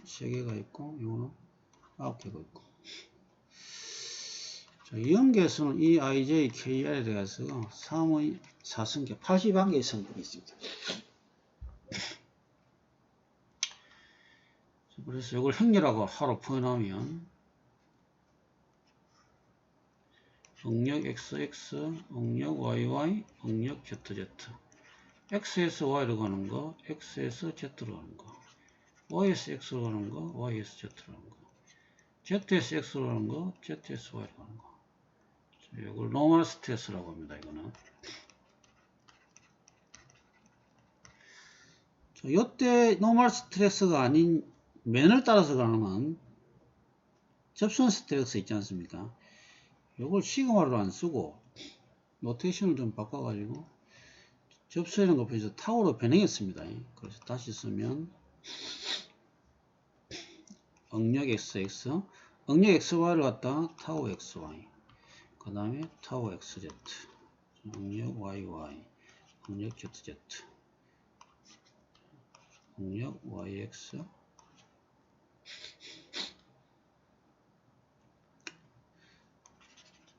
3개가 있고 이거는 9개가 있고 자, 0개수는 EIJ, KR에 대해서 3의 4성계, 81개의 성분이 있습니다. 그래서 이걸 행렬하고 하로 표현하면 응력 XX, 응력 YY, 응력 ZZ. X에서 Y로 가는 거, X에서 Z로 가는 거, Y에서 X로 가는 거, Y에서 Z로 가는 거, Z에서 X로 가는 거, Z에서 Y로 가는 거. 이걸 노멀 스트레스라고 합니다. 이거는. 자, 이때 노멀 스트레스가 아닌 면을 따라서 가는 접선 스트레스 있지 않습니까? 이걸 시그마로 안 쓰고 노테이션을 좀 바꿔가지고 접수하는 거 편에서 타우로 변형했습니다. 그래서 다시 쓰면 응력 xx, 응력 xy를 갖다 타우 xy, 그 다음에 타우 xz, 응력 yy, 응력 zz, 응력 yx,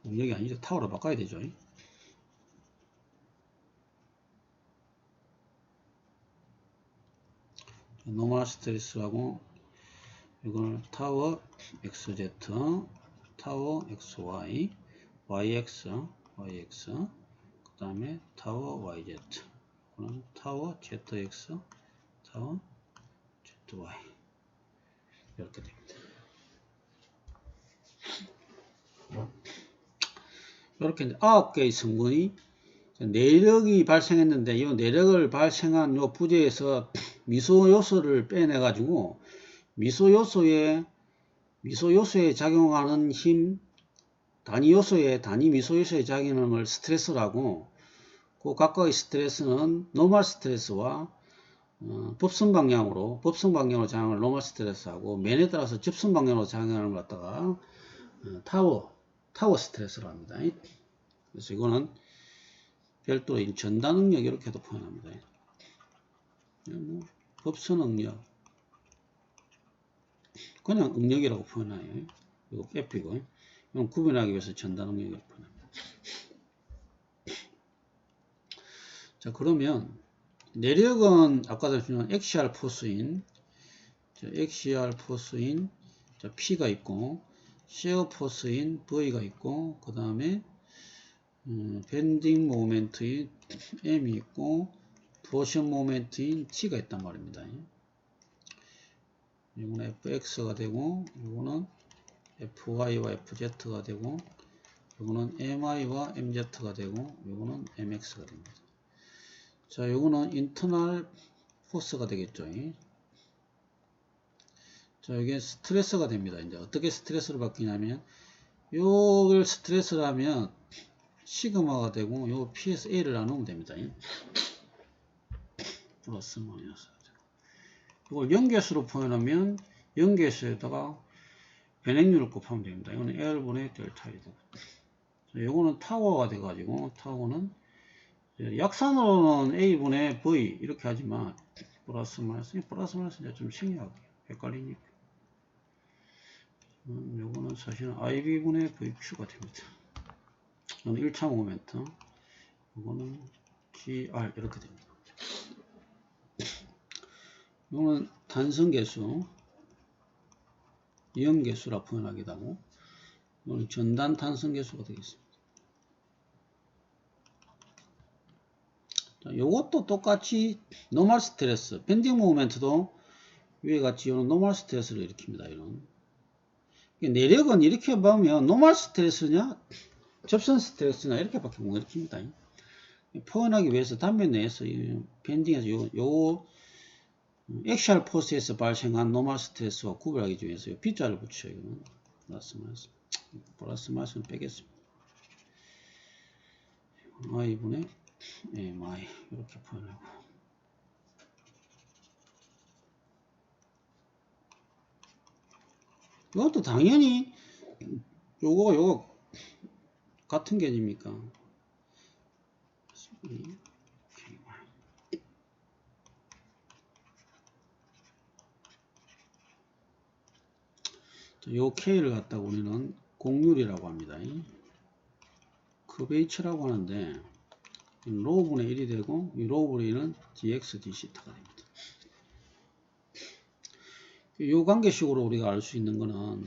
응력이 아니죠. 타우로 바꿔야 되죠. 노멀 스트레스라고 이걸 타워 xz, 타워 xy, yx, 그 다음에 타워 yz, 이거는 타워 zx, 타워 zy 이렇게 됩니다. 이렇게 이제 9개의 성분이 내력이 발생했는데 이 내력을 발생한 요 부재에서 미소 요소를 빼내 가지고 미소 요소에 작용하는 힘, 단위 미소 요소에 작용하는 걸 스트레스라고, 그 각각의 스트레스는 노멀 스트레스와 법선 방향으로 작용하는 노멀 스트레스하고 면에 따라서 접선 방향으로 작용하는 것 갖다가 타워 스트레스라고 합니다. 그래서 이거는 별도로 이 전단 응력 이렇게도 표현합니다. 뭐 법선 응력, 그냥 응력이라고 표현해요. 이거 F이고, 이건 구분하기 위해서 전단 응력이라고 표현합니다. 자, 그러면 내력은 아까도 했지만 엑시알 포스인 P가 있고, shear 포스인 V가 있고, 그 다음에 밴딩 모멘트인 M이 있고, 토션 모멘트인 T가 있단 말입니다. 이거는 fx가 되고, 이거는 fy와 fz가 되고, 이거는 my와 mz가 되고, 이거는 mx가 됩니다. 자, 이거는 인터널 포스가 되겠죠. 자, 이게 스트레스가 됩니다. 이제 어떻게 스트레스를 바뀌냐면, 요걸 스트레스를 하면 시그마가 되고, 요 p's a를 나누면 됩니다. 플러스 마이너스. 이걸 연계수로 표현하면 연계수에다가 변행률을 곱하면 됩니다. 이거는 L분의 델타이다. 이거는 타워가 돼가지고, 타워는 약산으로는 A분의 V 이렇게 하지만 플러스 마이너스 이제 좀 신기하게 헷갈리니까 요거는 사실은 IB분의 VQ가 됩니다. 이거는 1차 모멘트, 이거는 GR 이렇게 됩니다. 이거는 단성계수, 이연계수라 표현하기도 하고, 이거는 전단 단성계수가 되겠습니다. 자, 요것도 똑같이 노멀 스트레스, 밴딩 모멘트도 위에 같이 이런 노멀 스트레스를 일으킵니다. 이런 내력은 이렇게 보면 노멀 스트레스냐 접선 스트레스냐 이렇게밖에 못 일으킵니다. 표현하기 위해서 단면 내에서 밴딩에서 요 액시얼 포스에서 발생한 노멀 스트레스와 구별하기 위해서 요 B자를 붙여요. 이거는 플러스 마이너스는 빼겠습니다. I분의 MI 이렇게 표현하고, 이것도 당연히 요거 같은 게 아닙니까? 요 K를 갖다가 우리는 공률이라고 합니다. 커베이처라고 하는데, 로우분의 1이 되고, 이 로우분의 1은 dx dθ가 됩니다. 요 관계식으로 우리가 알 수 있는 거는,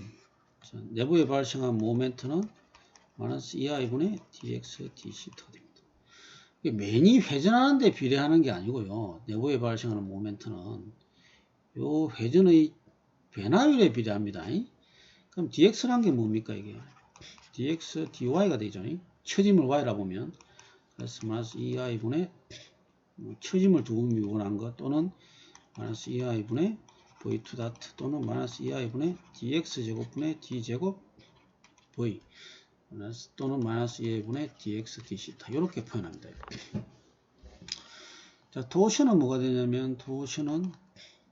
내부에 발생한 모멘트는 마이너스 2i분의 dx dθ가 됩니다. 맨이 회전하는 데 비례하는 게 아니고요. 내부에 발생하는 모멘트는 요 회전의 변화율에 비례합니다. 그럼 dx란 게 뭡니까 이게? dx dy가 되죠. 처짐을 y라 보면, 그래서 마이너스 2i분의 처짐을 두고 미분한 것, 또는 마이너스 2i분의 v2 다트, 또는 마이너스 2i분의 dx제곱분의 d제곱 v, 또는 마이너스 2i분의 dx dθ 이렇게 표현합니다. 자, 토션은 뭐가 되냐면, 토션은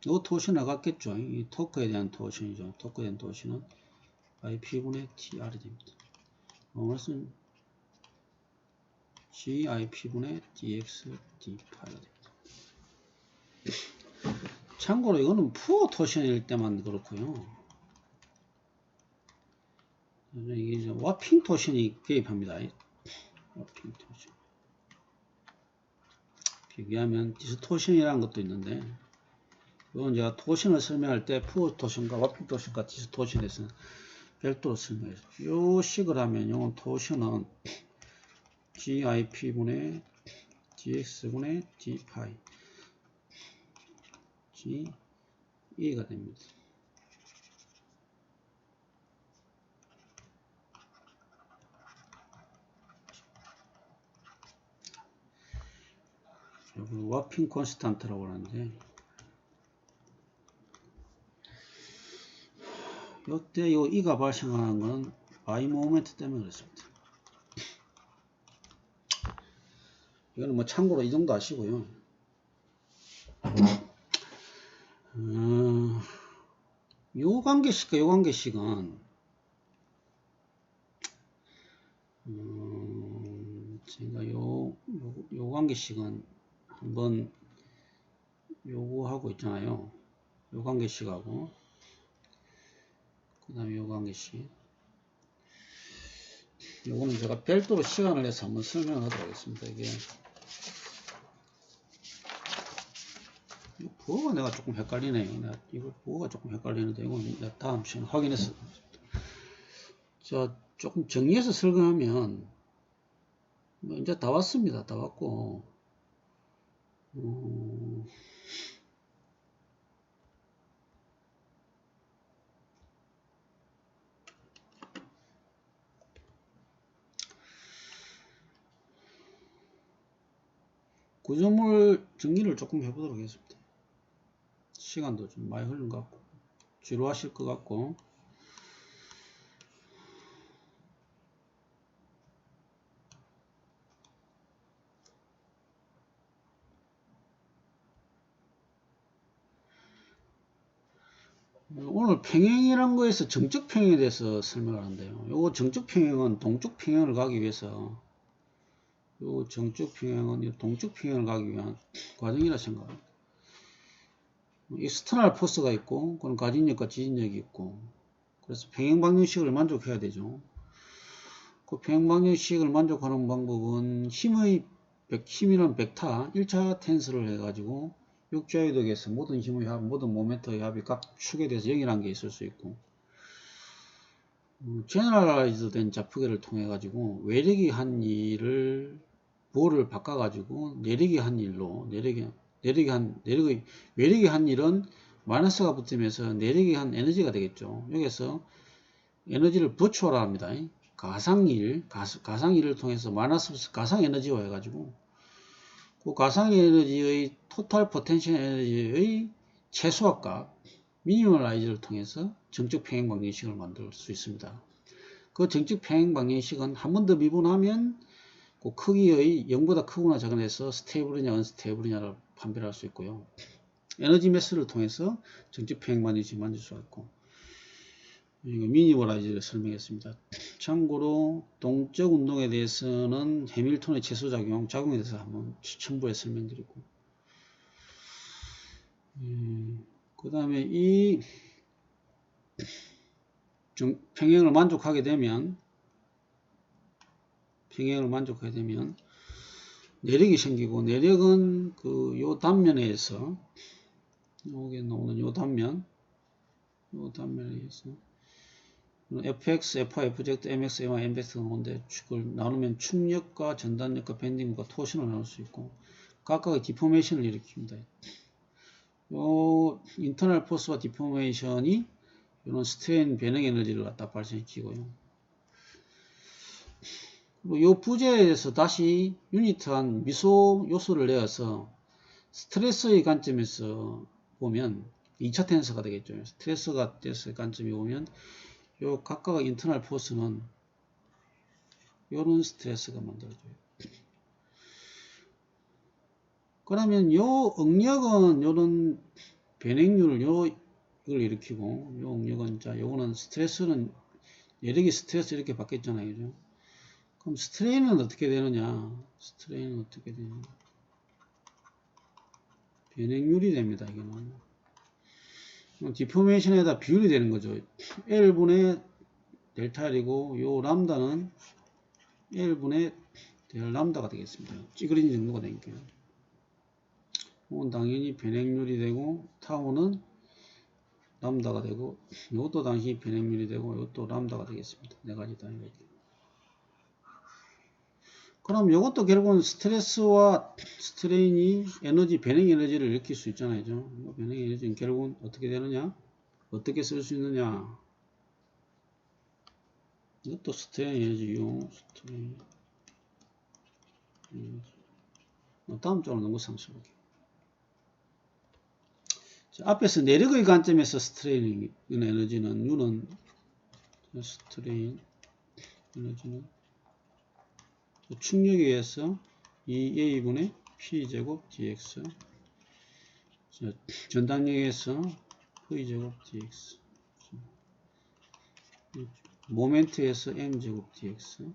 요 토션 나갔겠죠. 이 토크에 대한 토션이죠. 토크에 대한 토션은 IP분의 TR이 됩니다. 이것은 GIP분의 DX D파이가 됩니다. 참고로 이거는 푸어 토션일 때만 그렇고요. 이게 이제 와핑 토션이 개입합니다. 와핑 토션. 비교하면 디스토션이라는 것도 있는데, 이건 제가 토션을 설명할 때 푸어 토션과 와핑 토션과 디스토션에서는 별도로 설명해요. 요 식을 하면 이건 토션은 GIP분의 DX분의 D파이 G가 됩니다. 와핑 콘스탄트라고 하는데, 이때 요 E가 발생하는 건 I 모멘트 때문에 그렇습니다. 이거는 뭐 참고로 이 정도 아시고요. 요 관계식과 요 관계식은 제가 요거 요 관계식은 한번 요거하고 있잖아요. 요 관계식하고 그 다음에 요 관계식, 요거는 제가 별도로 시간을 내서 한번 설명하도록 하겠습니다. 이게 부호가 내가 조금 헷갈리네요. 이거 부호가 조금 헷갈리는데 이건 내가 다음 시간에 확인해서. 자, 조금 정리해서 설명하면 뭐 이제 다 왔습니다. 다 왔고 구조물 정리를 조금 해보도록 하겠습니다. 시간도 좀 많이 흐른 것 같고 지루하실 것 같고. 오늘 평행이란 거에서 정적 평행에 대해서 설명을 한대요. 요거 정적 평행은 동적 평행을 가기 위해서, 요 정적 평행은 동적 평행을 가기 위한 과정이라 생각합니다. 익스터널 포스가 있고, 그건 가진력과 지진력이 있고, 그래서 평행 방정식을 만족해야 되죠. 그 평행 방정식을 만족하는 방법은 힘이란 벡터 1차 텐스를 해가지고 육자유덕에서 모든 힘의 합, 모든 모멘트의 합이 각 축에 대해서 0이라는 게 있을 수 있고, 제너럴라이즈 된 자푸계를 통해 가지고 외력이 한 일을 부호를 바꿔 가지고 내력이 한 일로 외력이 한 일은 마이너스가 붙으면서 내력이 한 에너지가 되겠죠. 여기서 에너지를 버추어라 합니다. 가상일을 통해서 마이너스 가상 에너지화 해가지고 그 가상 에너지의 토탈 포텐셜 에너지의 최소값 미니멀라이즈를 통해서 정적 평행 방정식을 만들 수 있습니다. 그 정적 평행 방정식은 한 번 더 미분하면 그 크기의 0보다 크거나 작거나해서 스테이블이냐 언스테이블이냐를 판별할 수 있고요. 에너지 매스를 통해서 정적 평행 방정식을 만들 수 있고, 미니멀라이즈를 설명했습니다. 참고로 동적 운동에 대해서는 해밀턴의 최소작용에 대해서 한번 첨부해 설명드리고, 그 다음에 이 평행을 만족하게 되면 내력이 생기고, 내력은 그 요 단면에서 여기 나오는 요 단면에 의해서 fx, fy, fz, mx, my, mx가 나오는데 그걸 나누면 축력과 전단력과 밴딩과 토션을 나눌 수 있고 각각의 디포메이션을 일으킵니다. 요 인터널 포스와 디포메이션이 이런 스트레인 변형 에너지를 갖다 발생시키고요. 그리고 요 부재에서 다시 유니트한 미소 요소를 내어서 스트레스의 관점에서 보면 2차 텐서가 되겠죠. 스트레스가 됐을 관점이 보면 요 각각의 인터널 포스는 요런 스트레스가 만들어져요. 그러면 요 응력은 요런 변행률을 이걸 일으키고, 요 응력은 자 요거는 스트레스는 내력이 스트레스 이렇게 바뀌었잖아요. 그죠? 그럼 스트레인은 어떻게 되느냐? 변행률이 됩니다. 이거는 디포메이션에다 비율이 되는 거죠. L분의 델타 L이고 요 람다는 L분의 델 람다가 되겠습니다. 찌그러진 정도가 되니까요. 이건 당연히 변행률이 되고 타우는 람다가 되고, 이것도 당연히 변행률이 되고 이것도 람다가 되겠습니다. 네 가지 단위가 있죠. 그럼 이것도 결국은 스트레스와 스트레인이 변행 에너지를 일으킬 수 있잖아요. 변행 에너지는 결국은 어떻게 되느냐? 어떻게 쓸 수 있느냐? 이것도 스트레인 에너지요. 스트레인 에너지. 다음 쪽으로 넘어서 볼게요. 앞에서 내력의 관점에서 스트레인 에너지는 U는 스트레인 에너지는 축력에 의해서 2A분의 P제곱 dx 전당력에 의해서 V제곱 dx 모멘트에서 M제곱 dx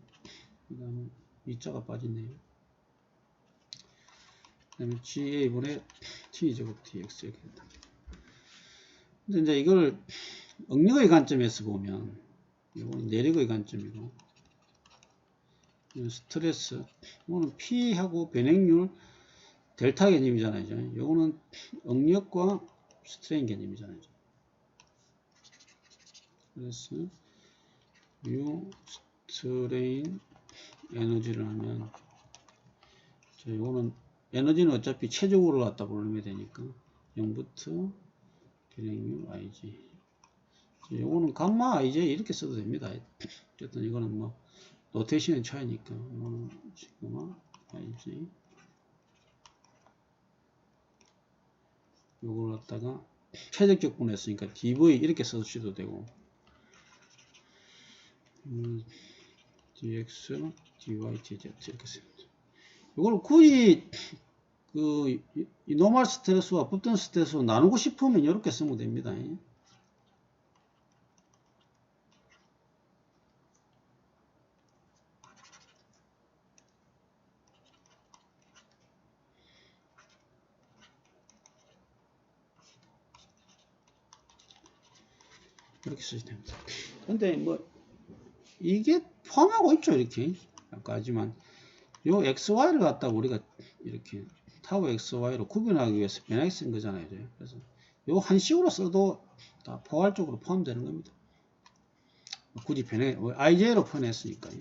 그 다음에 이자가 빠지네요. 그다음에 GA분의 T제곱 DX 이렇게 된다. 근데 이제 이걸 응력의 관점에서 보면 이건 내력의 관점이고 스트레스 이거는 P하고 변행률 델타 개념이잖아요. 이거는 응력과 스트레인 개념이잖아요. 그래서 U 스트레인 에너지를 하면 자, 이거는 에너지는 어차피 최적으로 갖다 불러면 되니까 0부터 변행률 IG 이거는 감마 IJ 이렇게 써도 됩니다. 어쨌든 이거는 뭐 노테이션의 차이니까 이거는 시그마 IJ 이걸 갖다가 최적적분 했으니까 DV 이렇게 써주셔도 되고 DX DY DZ 이렇게 씁니다. 이걸 굳이 이 노멀 스트레스와 붙던 스트레스 나누고 싶으면 이렇게 쓰면 됩니다. 이렇게 쓰시면 됩니다. 근데 뭐 이게 포함하고 있죠. 이렇게 아까 하지만 요 XY를 갖다가 우리가 이렇게 타워 XY로 구분하기 위해서 변하게 쓴 거잖아요. 그래서 요 한식으로 써도 다 포괄적으로 포함되는 겁니다. 굳이 변해 IJ로 표현했으니까요.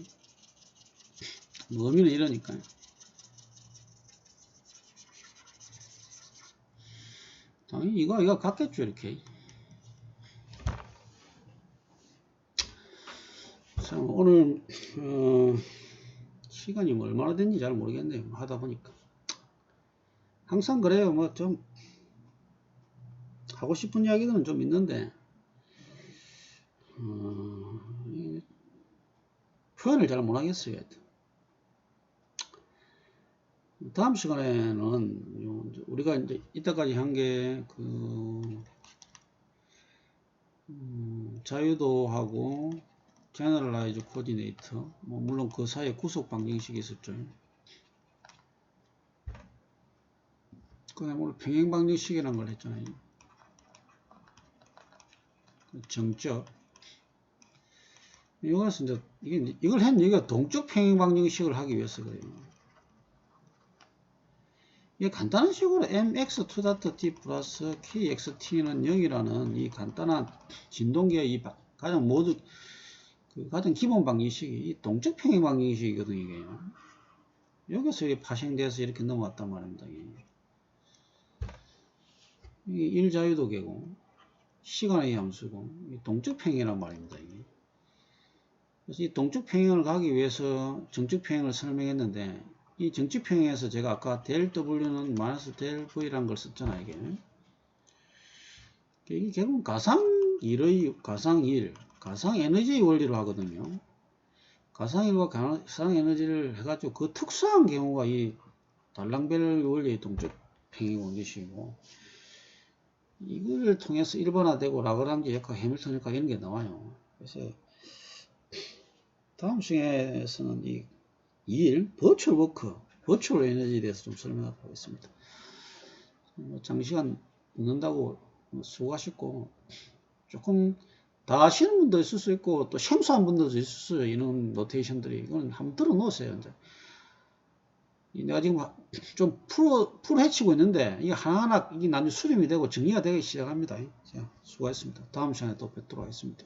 의미는 이러니까요. 당연히 이거 같겠죠. 이렇게. 참 오늘 시간이 뭐 얼마나 됐는지 잘 모르겠네요. 하다 보니까 항상 그래요. 뭐 좀 하고 싶은 이야기들은 좀 있는데 표현을 잘 못하겠어요. 다음 시간에는 우리가 이제 이때까지 한 게 자유도하고 제너럴라이즈 코디네이터 뭐 물론 그 사이에 구속 방정식이 있었죠. 그 다음에 오늘 평행 방정식이라는 걸 했잖아요. 정적 이것은 이제 이걸 한 얘기가 동적 평행 방정식을 하기 위해서 그래요. 이게 간단한 식으로 mx2.t 플러스 kxt는 0이라는 이 간단한 진동계의 이 가장 가장 기본 방정식이 이 동적 평행 방정식이거든요. 이게. 여기서 이렇게 파생돼서 이렇게 넘어왔단 말입니다. 이게 1자유도계고 시간의 함수고 동적 평행이란 말입니다. 이게. 그래서 이 동적 평행을 가기 위해서 정적 평행을 설명했는데 이 정적 평행에서 제가 아까 del W는 마이너스 del V라는 걸 썼잖아요. 이게 결국 가상 1의 가상 1, 가상 에너지의 원리로 하거든요. 가상 1과 가상 에너지를 해가지고 그 특수한 경우가 이 달랑벨 원리의 동적 평행 원리식이고 이걸 통해서 일반화되고 라그랑지 역학, 해밀턴 역학 이런 게 나와요. 그래서 다음 시간에서는 이 2일 버추얼 워크, 버추얼 에너지에 대해서 좀 설명하도록 하겠습니다. 장시간 듣는다고 수고하셨고 조금 다 아시는 분도 있을 수 있고 또 생소한 분들도 있을 수 있어요. 이런 노테이션들이 이건 한번 들어 놓으세요. 이제 내가 지금 좀 풀어 헤치고 있는데 이게 하나하나 이게 나중에 수렴이 되고 정리가 되기 시작합니다. 자, 수고하셨습니다. 다음 시간에 또 뵙도록 하겠습니다.